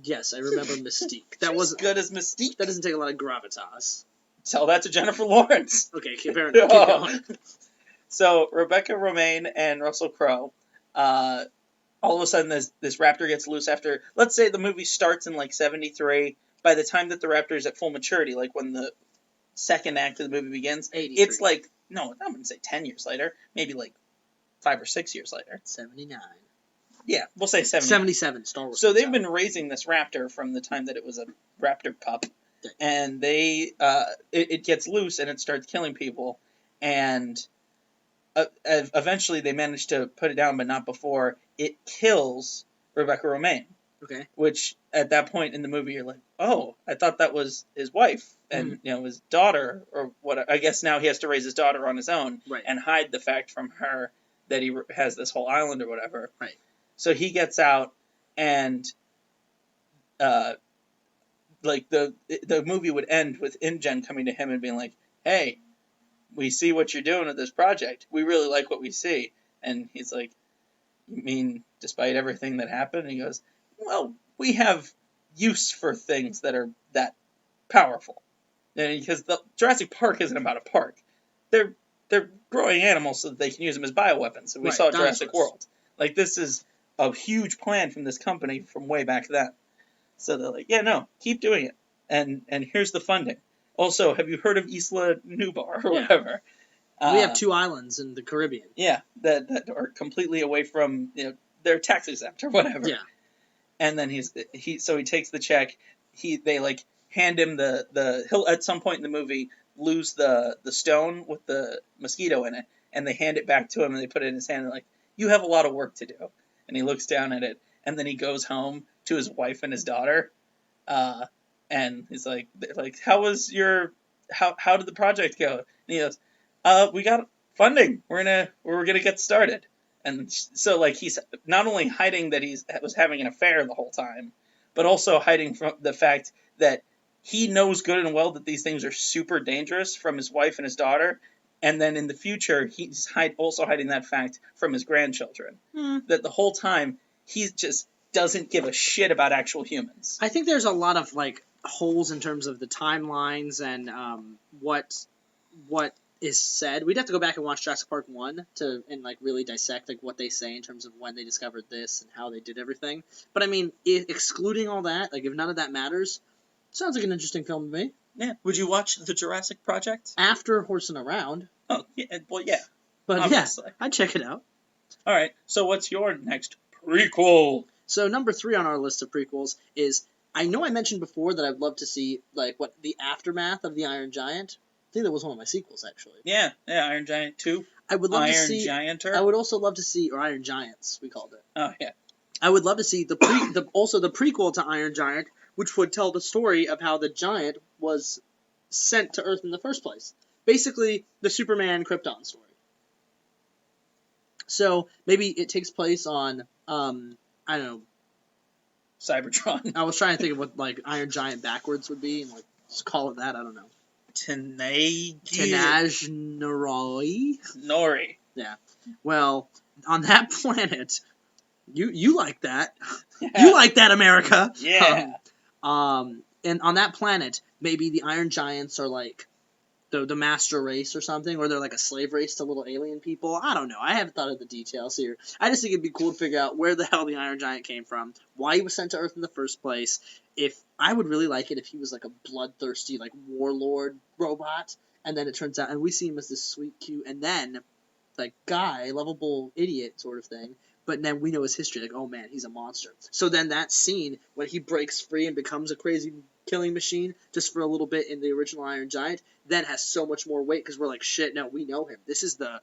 Yes, I remember Mystique. That wasn't good as Mystique. That doesn't take a lot of gravitas. Tell that to Jennifer Lawrence. Okay, fair enough. Keep going. So Rebecca Romijn and Russell Crowe, all of a sudden this raptor gets loose after, let's say the movie starts in like 73. By the time that the raptor is at full maturity, like when the second act of the movie begins, 83. It's like, no, I wouldn't say 10 years later, maybe like 5 or 6 years later. 79. Yeah, we'll say 77. Star Wars. So they've been raising this raptor from the time that it was a raptor pup, and it gets loose and it starts killing people, and eventually they manage to put it down, but not before it kills Rebecca Romijn. Okay. Which at that point in the movie you're like, oh, I thought that was his wife and his daughter, or what? I guess now he has to raise his daughter on his own, right, and hide the fact from her that he has this whole island or whatever. Right. So he gets out, and like the movie would end with InGen coming to him and being like, hey, we see what you're doing with this project. We really like what we see. And he's like, you mean despite everything that happened? And he goes, well, we have use for things that are that powerful. And because the Jurassic Park isn't about a park. They're growing animals so that they can use them as bioweapons. So we saw Jurassic World. Like, this is a huge plan from this company from way back then. So they're like, yeah, no, keep doing it. And here's the funding. Also, have you heard of Isla Nublar or whatever? We have 2 islands in the Caribbean. Yeah, that are completely away from, they're tax exempt or whatever. Yeah. And then he takes the check. They like hand him he'll at some point in the movie lose the stone with the mosquito in it, and they hand it back to him and they put it in his hand and they're like, you have a lot of work to do. And he looks down at it, and then he goes home to his wife and his daughter, and he's like, how did the project go? And he goes, we got funding. We're gonna get started. And so like he's not only hiding that he was having an affair the whole time, but also hiding from the fact that he knows good and well that these things are super dangerous from his wife and his daughter. And then in the future, he's also hiding that fact from his grandchildren. That the whole time, he just doesn't give a shit about actual humans. I think there's a lot of, like, holes in terms of the timelines and what is said. We'd have to go back and watch Jurassic Park 1 and like really dissect like what they say in terms of when they discovered this and how they did everything. But I mean, excluding all that, like if none of that matters, sounds like an interesting film to me. Yeah. Would you watch the Jurassic Project? After Horsing Around. Oh, yeah. Well, yeah. But obviously. Yeah, I'd check it out. All right. So what's your next prequel? So number 3 on our list of prequels is, I know I mentioned before that I'd love to see like what the aftermath of the Iron Giant. I think that was one of my sequels actually. Yeah, Iron Giant 2. I would love Iron to see. Gianter. I would also love to see, or Iron Giants, we called it. Oh yeah. I would love to see the prequel to Iron Giant, which would tell the story of how the giant was sent to Earth in the first place. Basically, the Superman Krypton story. So maybe it takes place on I don't know. Cybertron. I was trying to think of what like Iron Giant backwards would be, and like just call it that. I don't know. Tenaj Nori. Yeah. Well, on that planet, you like that. Yeah. You like that, America. Yeah. And on that planet, maybe the Iron Giants are like the master race or something, or they're like a slave race to little alien people. I don't know. I haven't thought of the details here. I just think it'd be cool to figure out where the hell the Iron Giant came from, why he was sent to Earth in the first place. I would really like it if he was like a bloodthirsty like warlord robot, and then it turns out, and we see him as this sweet, cute, and then like guy, lovable idiot sort of thing. But then we know his history, like, oh man, he's a monster. So then that scene when he breaks free and becomes a crazy killing machine just for a little bit in the original Iron Giant, then has so much more weight because we're like, shit, no, we know him. This is the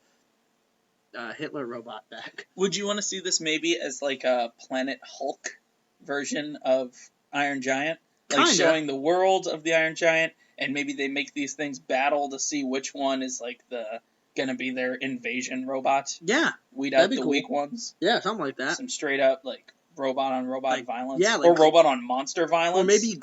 Hitler robot back. Would you want to see this maybe as like a Planet Hulk version of Iron Giant? Like Kinda. showing the world of the Iron Giant, and maybe they make these things battle to see which one is like gonna be their invasion robot. Yeah. Weed that'd out be the cool. weak ones. Yeah, something like that. Some straight up like robot on robot Like, violence. yeah, like- or robot on monster violence.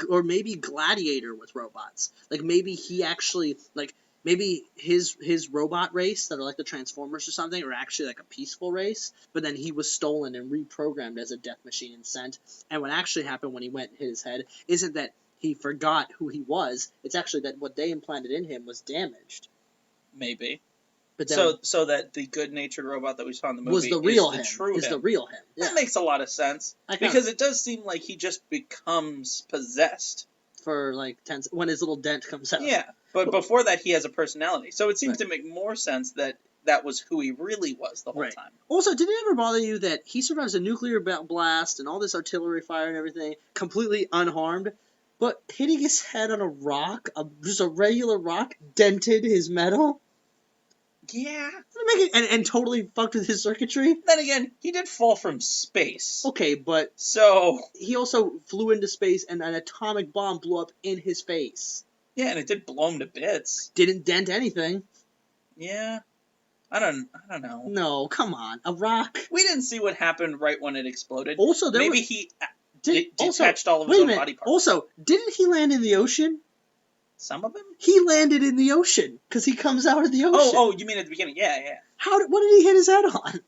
Or maybe Gladiator with robots. Like maybe he actually like maybe his robot race that are like the Transformers or something are actually like a peaceful race, but then he was stolen and reprogrammed as a death machine and sent. And what actually happened when he went and hit his head isn't that he forgot who he was. It's actually that what they implanted in him was damaged. Maybe. But then So that the good-natured robot that we saw in the movie was the real is him. the true is him. the real him. Yeah. That makes a lot of sense. Because it does seem like he just becomes possessed. For like 10 when his little dent comes out. Yeah, but before that he has a personality. So it seems to make more sense that was who he really was the whole Right. time. Also, did it ever bother you that he survives a nuclear blast and all this artillery fire and everything completely unharmed, but hitting his head on a rock, just a regular rock, dented his metal? Yeah. And totally fucked with his circuitry? Then again, he did fall from space. Okay, but So, he also flew into space and an atomic bomb blew up in his face. yeah, and it did blow him to bits. Didn't dent anything. Yeah. I don't know. No, come on. A rock. We didn't see what happened right when it exploded. Also, Maybe he detached all of his wait a own minute. body parts. Also, didn't he land in the ocean? Some of him? He landed in the ocean because he comes out of the ocean. Oh, you mean at the beginning? Yeah. What did he hit his head on?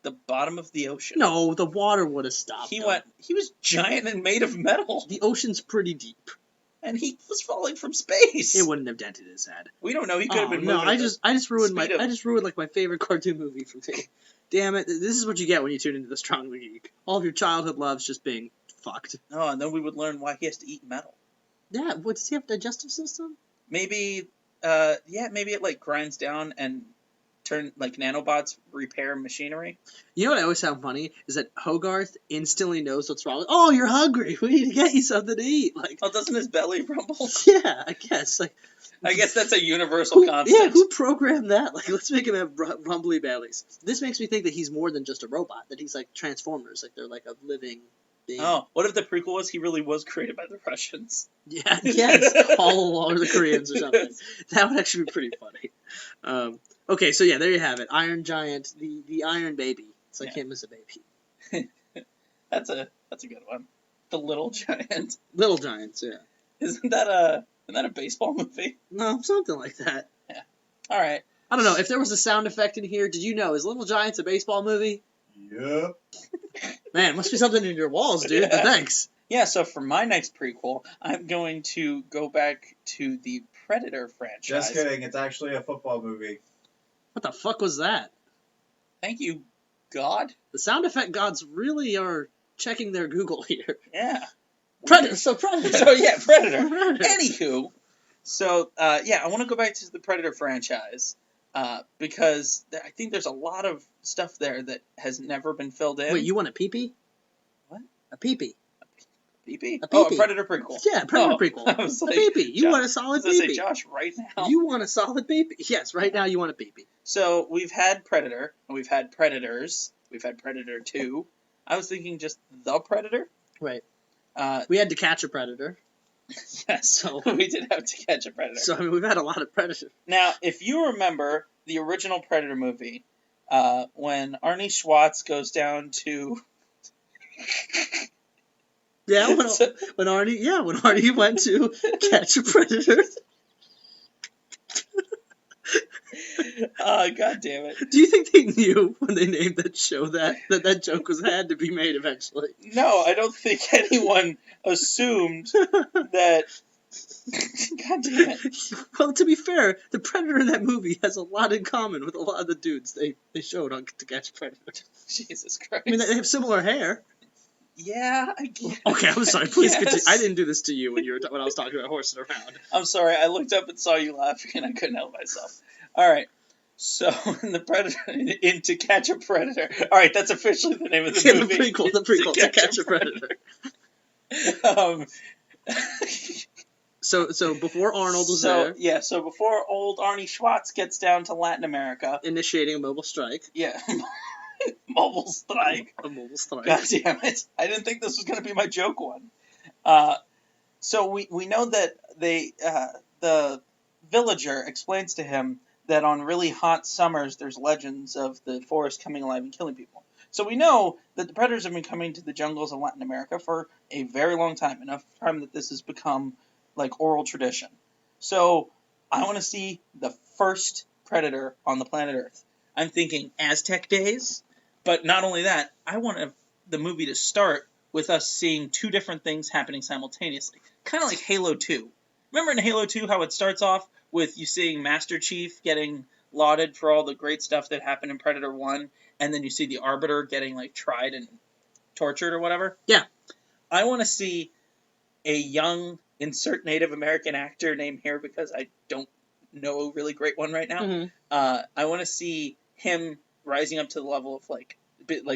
The bottom of the ocean. No, the water would have stopped. He him. He was giant and made of metal. The ocean's pretty deep. And he was falling from space. It wouldn't have dented his head. We don't know. He could have been moving. No, I just ruined speed of- like my favorite cartoon movie for me. Damn it! This is what you get when you tune into the Strong the Geek. All of your childhood loves just being fucked. Oh, and then we would learn why he has to eat metal. Yeah, what does he have a digestive system? Maybe, maybe it like grinds down and nanobots repair machinery. You know what I always found funny is that Hogarth instantly knows what's wrong. Oh, you're hungry. We need to get you something to eat. Like, Oh, doesn't his belly rumble? yeah, I guess. Like, I guess that's a universal constant. Yeah, who programmed that? Like, let's make him have rumbly bellies. This makes me think that he's more than just a robot. That he's like Transformers. Like they're like a living being. Oh, what if the prequel was he really was created by the Russians? Yeah, yes, all along the Koreans or something. That would actually be pretty funny. Okay, so yeah, there you have it. Iron Giant, the Iron Baby. It's like him as a baby. That's a good one. The Little Giant. Little Giants, yeah. Isn't that a baseball movie? No, something like that. Yeah. All right. I don't know. If there was a sound effect in here, did you know? Is Little Giants a baseball movie? Yep. Man, it must be something in your walls, dude. Yeah. But thanks. Yeah, so for my next prequel, I'm going to go back to the Predator franchise. Just kidding. It's actually a football movie. What the fuck was that? Thank you, God. The sound effect gods really are checking their Google here. Yeah. Predator. So Predator. So yeah, Predator. Predator. Anywho, so yeah, I want to go back to the Predator franchise because I think there's a lot of stuff there that has never been filled in. Wait, you want a peepee? What? A peepee. Peepee? A Oh, a peepee. Predator prequel. Yeah, Predator Oh, prequel. I was A like, peepee. You Josh- want a solid I was gonna peepee. say, Josh, right now. You want a solid peepee. Yes, right now you want a peepee. So we've had Predator, and we've had Predators, we've had Predator 2. I was thinking just the Predator. Right. Uh, We had to catch a predator. yes, So- we did have to catch a Predator. So I mean, we've had a lot of predators. Now, if you remember the original Predator movie, when Arnie Schwartz goes down to... Yeah, when, So- when Arnie went to catch a predator. God damn it. Do you think they knew when they named that show that joke had to be made eventually? No, I don't think anyone assumed that... God damn it. Well, to be fair, the predator in that movie has a lot in common with a lot of the dudes they showed on To Catch a Predator. Jesus Christ. I mean, they have similar hair. Yeah, I guess. Okay, I'm sorry. Please Yes. continue. I didn't do this to you when I was talking about horsing around. I'm sorry, I looked up and saw you laughing and I couldn't help myself. Alright, so in the Predator, in To Catch a Predator. Alright, that's officially the name of the Yeah, movie. the prequel, To Catch a Predator. Um, So before Arnold was so, there, yeah, so before old Arnie Schwartz gets down to Latin America, initiating a mobile strike. yeah, mobile strike. A mobile strike. God damn it. I didn't think this was going to be my joke one. So we know that the villager explains to him that on really hot summers there's legends of the forest coming alive and killing people. So we know that the predators have been coming to the jungles of Latin America for a very long time, enough time that this has become like oral tradition. So I want to see the first predator on the planet Earth. I'm thinking Aztec days, but not only that, I want the movie to start with us seeing two different things happening simultaneously. Kind of like Halo 2. Remember in Halo 2 how it starts off with you seeing Master Chief getting lauded for all the great stuff that happened in Predator 1, and then you see the Arbiter getting like tried and tortured or whatever? Yeah. I want to see a young, insert Native American actor name here because I don't know a really great one right now. Mhm. I want to see him rising up to the level of like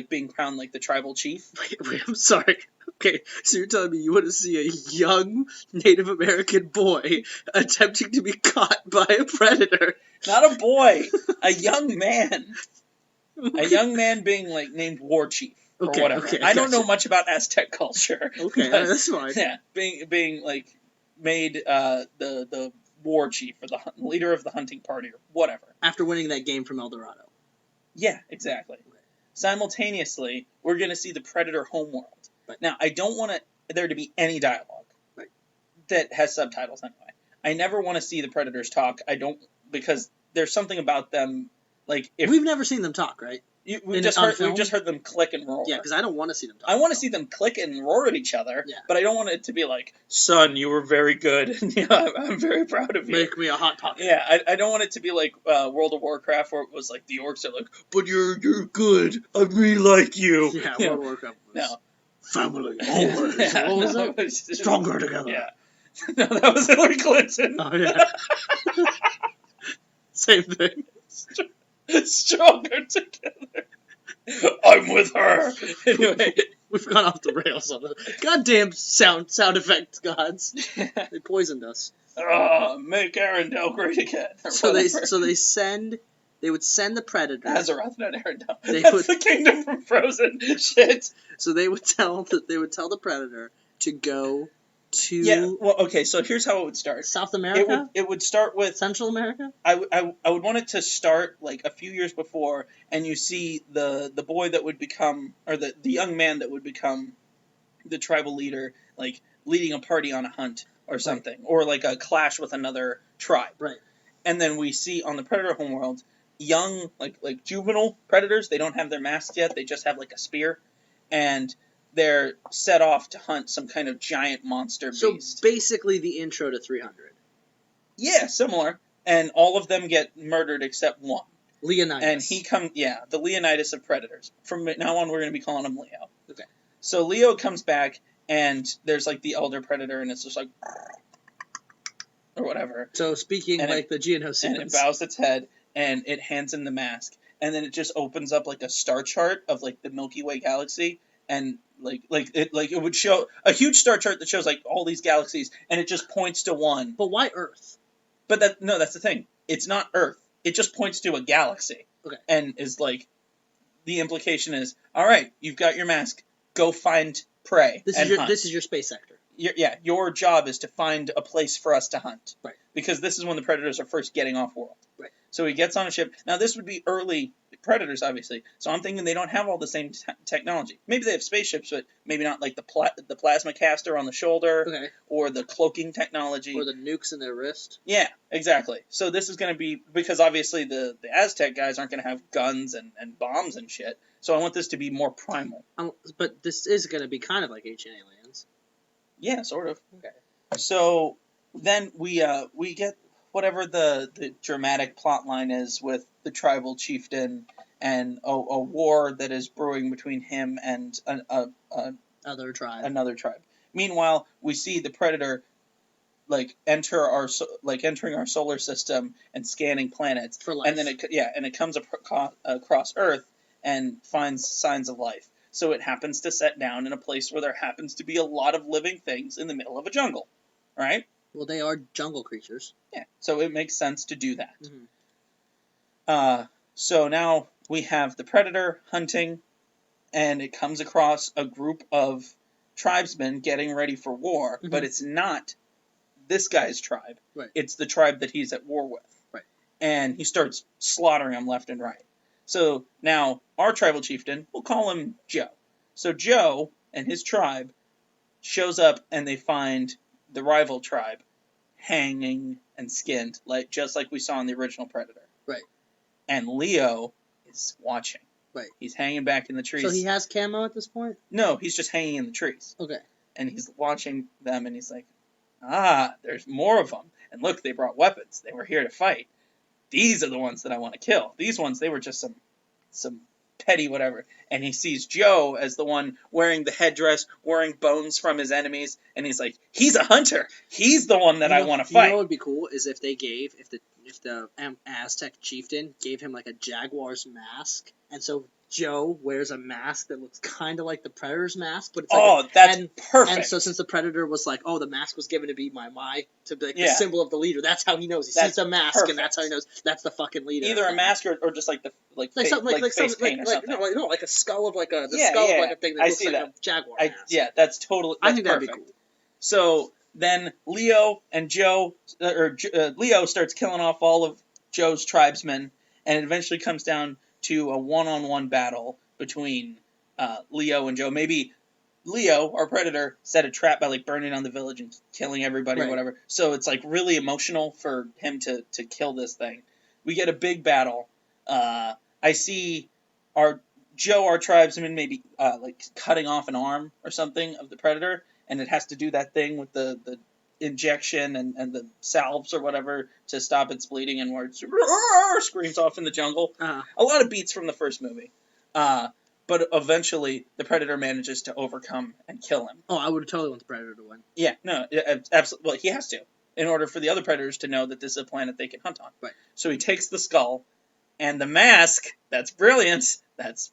being crowned like the tribal chief. Wait, I'm sorry. Okay, so you're telling me you want to see a young Native American boy attempting to be caught by a predator? Not a boy, a young man. A young man being like named war chief or Okay, whatever. okay, I don't know gotcha. much about Aztec culture. Okay, but, that's fine. yeah, being like made the war chief or the leader of the hunting party or whatever. After winning that game from El Dorado. Yeah, exactly. Simultaneously, we're going to see the Predator homeworld. Right. Now, I don't want there to be any dialogue Right. that has subtitles anyway. I never want to see the Predators talk. I don't, because there's something about them, like if We've never seen them talk, right? we've just heard them click and roar. Yeah, because I don't want to see them talk. I want to see them click and roar at each other, Yeah. but I don't want it to be like, "Son, you were very good. Yeah, I'm very proud of you." Make me a hot pocket. Yeah, I don't want it to be like World of Warcraft where it was like the orcs are like, "But you're good. I really like you." Yeah, Yeah. World of Warcraft was No. family, always. Yeah, What was no, it? it's just- Stronger together. Yeah. No, that was Hillary Clinton. Oh, yeah. Same thing. Stronger together. I'm with her. Anyway. We've gone off the rails on the goddamn sound effect gods. They poisoned us. Make Arendelle great again. or So whatever. they would send the predator. Azeroth, not Arendelle. They That's would- the kingdom from Frozen. Shit. So they would tell the predator to go to Yeah. Well, okay. So here's how it would start. South America, It would start with Central America. I would want it to start like a few years before, and you see the boy that would become, or the young man that would become the tribal leader, like leading a party on a hunt or something, or like a clash with another tribe. Right. And then we see on the Predator homeworld, young, like juvenile predators, they don't have their masks yet, they just have like a spear, and they're set off to hunt some kind of giant monster beast. So basically the intro to 300. Yeah, similar. And all of them get murdered except one. Leonidas. And he the Leonidas of Predators. From now on, we're going to be calling him Leo. Okay. So Leo comes back, and there's like the elder Predator, and it's just like, or whatever. So speaking and like the Geonosis sequence. And it bows its head, and it hands him the mask, and then it just opens up like a star chart of like the Milky Way galaxy, and it would show a huge star chart that shows like all these galaxies, and it just points to one. But why Earth? But that's the thing. It's not Earth. It just points to a galaxy. Okay. And is like, the implication is, all right, you've got your mask. Go find prey. This is your space sector. Your job is to find a place for us to hunt. Right. Because this is when the Predators are first getting off world. Right. So he gets on a ship. Now, this would be early Predators, obviously. So I'm thinking they don't have all the same technology. Maybe they have spaceships, but maybe not like the plasma caster on the shoulder. Okay. Or the cloaking technology. Or the nukes in their wrist. Yeah, exactly. So this is going to be, because obviously the Aztec guys aren't going to have guns and bombs and shit. So I want this to be more primal. But this is going to be kind of like Ancient Aliens. Yeah, sort of. Okay. So then we get whatever the dramatic plot line is with the tribal chieftain and a war that is brewing between him and Other tribe. another tribe. Meanwhile, we see the Predator entering our solar system and scanning planets For life. and then it comes across Earth and finds signs of life. So it happens to set down in a place where there happens to be a lot of living things in the middle of a jungle, right? Well, they are jungle creatures. Yeah, so it makes sense to do that. Mm-hmm. So now we have the Predator hunting, and it comes across a group of tribesmen getting ready for war, Mm-hmm. but it's not this guy's tribe. Right. It's the tribe that he's at war with. Right. And he starts slaughtering them left and right. So now our tribal chieftain, we'll call him Joe. So Joe and his tribe shows up, and they find the rival tribe hanging and skinned, just like we saw in the original Predator. Right. And Leo is watching. Right. He's hanging back in the trees. So he has camo at this point? No, he's just hanging in the trees. Okay. And he's watching them, and he's like, there's more of them. And look, they brought weapons. They were here to fight. These are the ones that I want to kill. These ones, they were just some petty whatever. And he sees Joe as the one wearing the headdress, wearing bones from his enemies, and he's like, he's a hunter. He's the one that I want to fight. You know what would be cool is if the Aztec chieftain gave him like a jaguar's mask, and so Joe wears a mask that looks kind of like the Predator's mask, but it's like that's perfect. And so since the Predator was like, the mask was given to be to be like the Yeah. symbol of the leader, that's how he knows. He That's sees the mask, perfect. and that's how he knows that's the fucking leader. Either a mask or just like the like face, something like face paint or something. no, like a skull of like a Yeah, skull yeah, of like a thing that I looks see like that. a jaguar mask. That's totally. I think that'd be perfect. cool. So then Leo and Joe, Leo starts killing off all of Joe's tribesmen, and it eventually comes down to a one-on-one battle between Leo and Joe. Maybe Leo, our Predator, set a trap by like burning down the village and killing everybody or whatever. So it's like really emotional for him to kill this thing. We get a big battle. I see our tribesman maybe like cutting off an arm or something of the Predator, and it has to do that thing with the injection and the salves or whatever to stop its bleeding, and where it screams off in the jungle. Uh-huh. A lot of beats from the first movie. But eventually the Predator manages to overcome and kill him. I would totally want the Predator to win. Yeah, no, absolutely. Well, he has to, in order for the other Predators to know that this is a planet they can hunt on. Right. So he takes the skull and the mask. That's brilliant. That's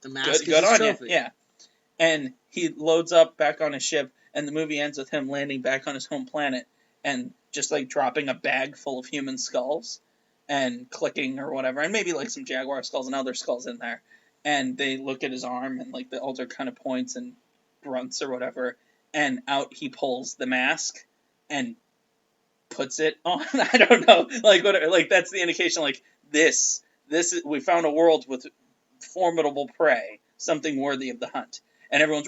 The mask good is on trophy. you. Yeah. And he loads up back on his ship, and the movie ends with him landing back on his home planet and just like dropping a bag full of human skulls and clicking or whatever, and maybe like some jaguar skulls and other skulls in there. And they look at his arm, and like the elder kind of points and grunts or whatever, and out he pulls the mask and puts it on. I don't know, like whatever, like that's the indication. Like this is, we found a world with formidable prey, something worthy of the hunt, and everyone's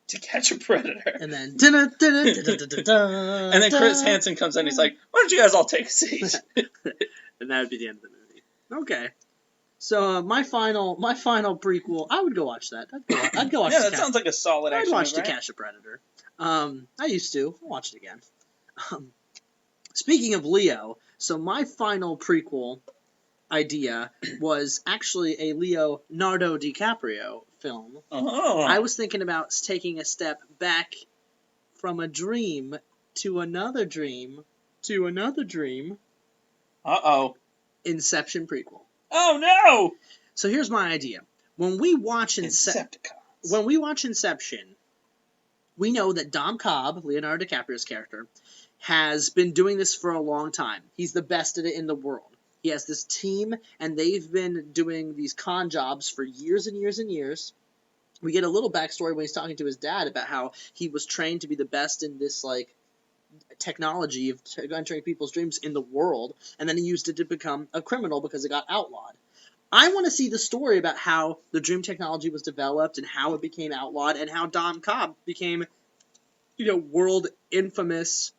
to catch a predator. And then And then Chris Hansen comes in. He's like, "Why don't you guys all take a seat?" and that would be the end of the movie. Okay. So my final prequel, I would go watch that. I'd go watch. Yeah, that sounds like a solid I'd action watch movie, To right? Catch a Predator. I used to. I'll watch it again. Um, Speaking of Leo, so my final prequel idea was actually a Leonardo DiCaprio film. Oh. I was thinking about taking a step back from a dream to another dream to another dream. Uh-oh. Inception prequel. Oh, no! So here's my idea. When we watch Inception, we know that Dom Cobb, Leonardo DiCaprio's character, has been doing this for a long time. He's the best at it in the world. He has this team, and they've been doing these con jobs for years and years and years. We get a little backstory when he's talking to his dad about how he was trained to be the best in this, like, technology of entering people's dreams in the world, and then he used it to become a criminal because it got outlawed. I want to see the story about how the dream technology was developed and how it became outlawed and how Dom Cobb became, world infamous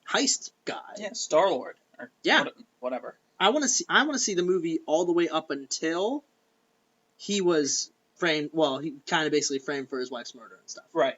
heist guy. Yeah, Star-Lord. Or Yeah. Whatever. I want to see the movie all the way up until he was framed. Well, he kind of basically framed for his wife's murder and stuff. Right.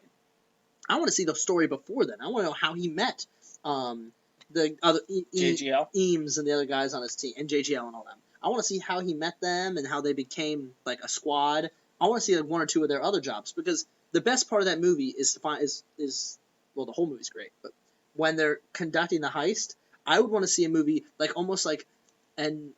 I want to see the story before then. I want to know how he met the other JGL? Eames and the other guys on his team, and JGL and all them. I want to see how he met them and how they became like a squad. I want to see like one or two of their other jobs, because the best part of that movie is to find is well, the whole movie's great, but when they're conducting the heist, I would want to see a movie like almost like an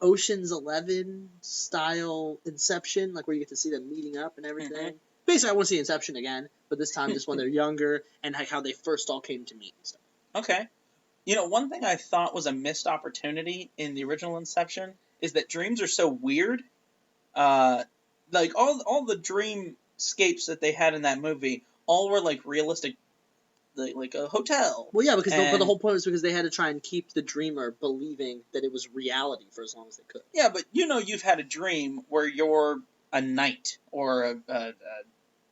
Ocean's 11 style Inception, like where you get to see them meeting up and everything. Mhm. Basically, I want to see Inception again, but this time just when they're younger and like how they first all came to meet and stuff. Okay. One thing I thought was a missed opportunity in the original Inception is that dreams are so weird. Like all the dreamscapes that they had in that movie all were like realistic, like a hotel. Well, yeah, because but the And- whole point was because they had to try and keep the dreamer believing that it was reality for as long as they could. Yeah, but you've had a dream where you're a knight or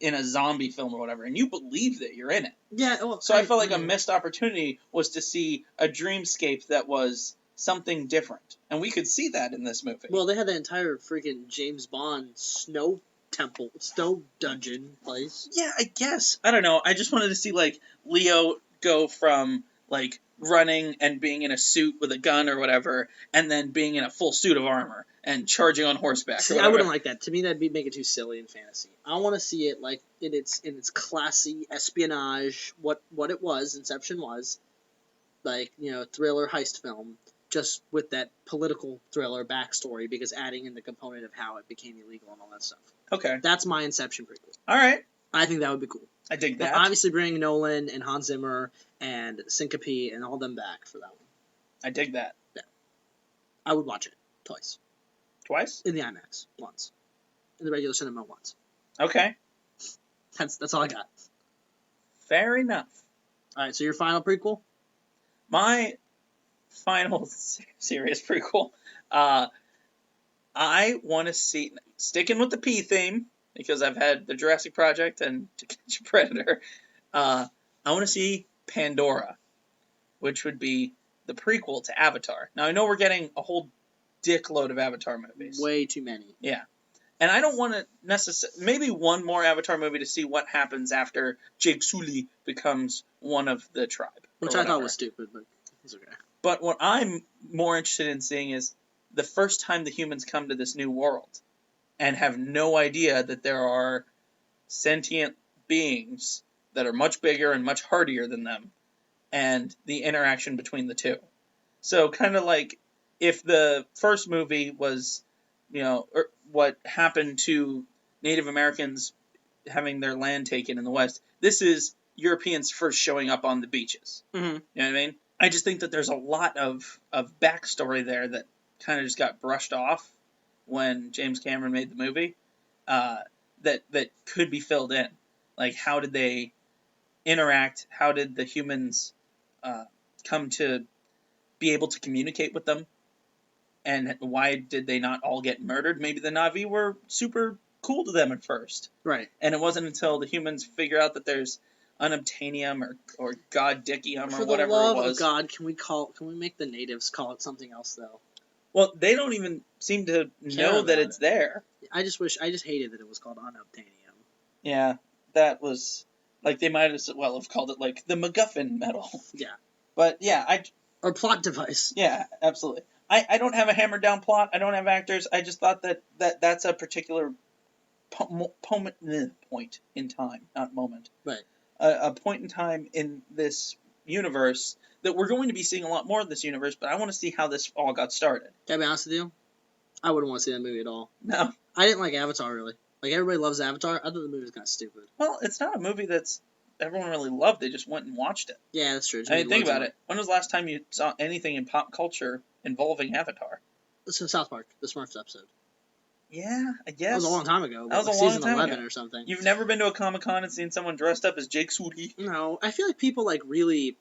in a zombie film or whatever, and you believe that you're in it. Yeah, well, So I felt like a missed opportunity was to see a dreamscape that was something different, and we could see that in this movie. Well, they had the entire freaking James Bond snow dungeon place. Yeah, I guess. I don't know. I just wanted to see like Leo go from like running and being in a suit with a gun or whatever, and then being in a full suit of armor and charging on horseback. See, or I whatever. wouldn't like that. To me, that'd be make it too silly in fantasy. I want to see it like in its classy espionage, what it was, Inception was, like thriller heist film, just with that political thriller backstory, because adding in the component of how it became illegal and all that stuff. Okay. That's my Inception prequel. All right. I think that would be cool. I dig And that. obviously, bringing Nolan and Hans Zimmer and Syncope and all them back for that one. I dig that. I would watch it twice Twice? in the IMAX once, in the regular cinema once. Okay. That's all I got. Fair enough. All right, so your final prequel? My final serious prequel. I want to see, sticking with the P theme, because I've had the Jurassic Project and To Catch a Predator, I want to see Pandora, which would be the prequel to Avatar. Now, I know we're getting a whole dickload of Avatar movies. Way too many. Yeah. And I don't want to necessarily, maybe one more Avatar movie to see what happens after Jake Sully becomes one of the tribe. Which I thought was stupid, but it's okay. But what I'm more interested in seeing is the first time the humans come to this new world and have no idea that there are sentient beings that are much bigger and much hardier than them, and the interaction between the two. So kind of like if the first movie was, what happened to Native Americans having their land taken in the West, this is Europeans first showing up on the beaches. Mm-hmm. You know what I mean? I just think that there's a lot of backstory there that kind of just got brushed off when James Cameron made the movie, that could be filled in. Like, how did they interact? How did the humans come to be able to communicate with them? And why did they not all get murdered? Maybe the Na'vi were super cool to them at first. Right. And it wasn't until the humans figure out that there's unobtainium or goddickium or For the whatever love it was. of God, can we make the natives call it something else though? Well, they don't even seem to know that about it's there. I just hated that it was called unobtainium. Yeah, that was like they might as well have called it like the MacGuffin medal. Yeah. But yeah, Or plot device. yeah, absolutely. I don't have a hammered down plot. I don't have actors. I just thought that's a particular point in time, not moment. Right. A point in time in this universe that we're going to be seeing a lot more of this universe, but I want to see how this all got started. Can I be honest with you? I wouldn't want to see that movie at all. No. I didn't like Avatar, really. Like, everybody loves Avatar. I thought the movie was kind of stupid. Well, it's not a movie that's everyone really loved. They just went and watched it. Yeah, that's true. I mean, think about it. When was the last time you saw anything in pop culture involving Avatar? Listen to South Park, the Smurfs episode. Yeah, I guess. That was a long time ago. That was like a long season time 11 ago. or something. You've never been to a Comic-Con and seen someone dressed up as Jake Sully? No, I feel like people, like, really...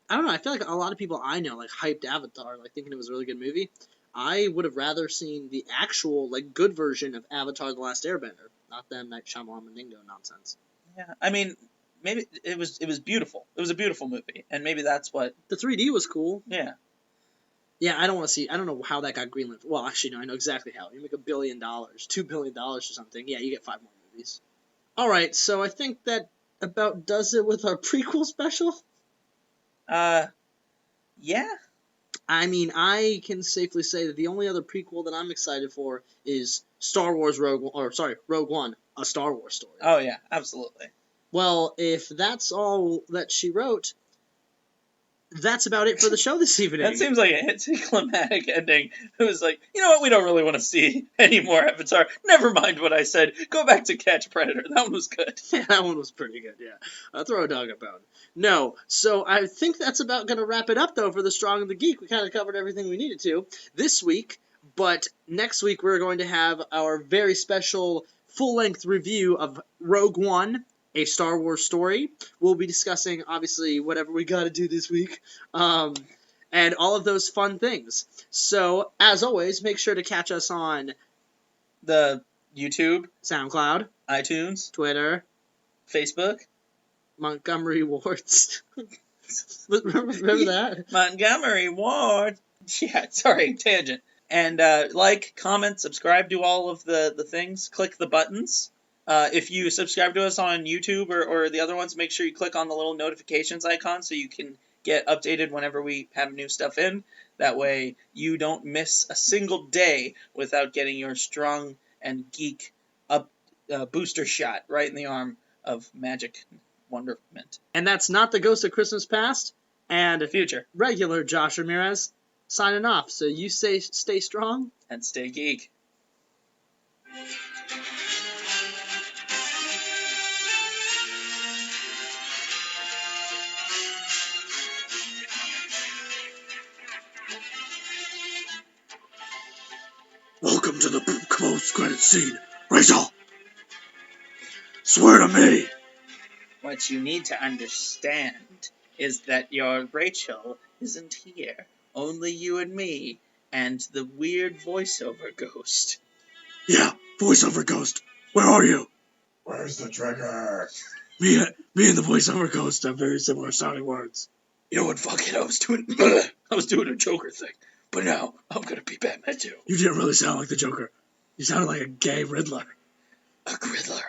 I don't know, I feel like a lot of people I know, like, hyped Avatar, like, thinking it was a really good movie. I would have rather seen the actual, like, good version of Avatar The Last Airbender, not them Night Shyamalan Mandingo nonsense. Yeah, I mean, maybe it was beautiful. It was a beautiful movie, and maybe that's what... The 3D was cool. Yeah. Yeah, I don't want to see... I don't know how that got greenlit. Well, actually, no, I know exactly how. You make $1 billion, $2 billion or something. Yeah, you get 5 more movies. Alright, so I think that about does it with our prequel special. Yeah. I mean, I can safely say that the only other prequel that I'm excited for is Rogue One, a Star Wars story. Oh, yeah, absolutely. Well, if that's all that she wrote, that's about it for the show this evening. That seems like an anticlimactic ending. It was like, you know what, we don't really want to see any more Avatar. Never mind what I said. Go back to Catch Predator. That one was good. Yeah, that one was pretty good, yeah. Throw a dog a bone. No, so I think that's about going to wrap it up, though, for the Strong and the Geek. We kind of covered everything we needed to this week, but next week we're going to have our very special full-length review of Rogue One, a Star Wars story. We'll be discussing, obviously, whatever we got to do this week, and all of those fun things. So, as always, make sure to catch us on The YouTube, SoundCloud, iTunes, Twitter, Facebook, Montgomery Wards. remember that? Montgomery Ward. Yeah, sorry, tangent. And like, comment, subscribe, do all of the things. Click the buttons. If you subscribe to us on YouTube or the other ones, make sure you click on the little notifications icon so you can get updated whenever we have new stuff in. That way you don't miss a single day without getting your Strong and Geek booster shot right in the arm of magic wonderment. And that's not the Ghost of Christmas Past and The future. regular Josh Ramirez signing off. So you stay strong And stay geek. Welcome to the post-credit scene. Rachel, swear to me. What you need to understand is that your Rachel isn't here. Only you and me, and the weird voiceover ghost. Yeah, voiceover ghost. Where are you? Where's the trigger? Me and the voiceover ghost have very similar sounding words. You know what, fuck it, I was doing a Joker thing, but now I'm gonna be Batman too. You didn't really sound like the Joker. You sounded like a gay Riddler. A Riddler.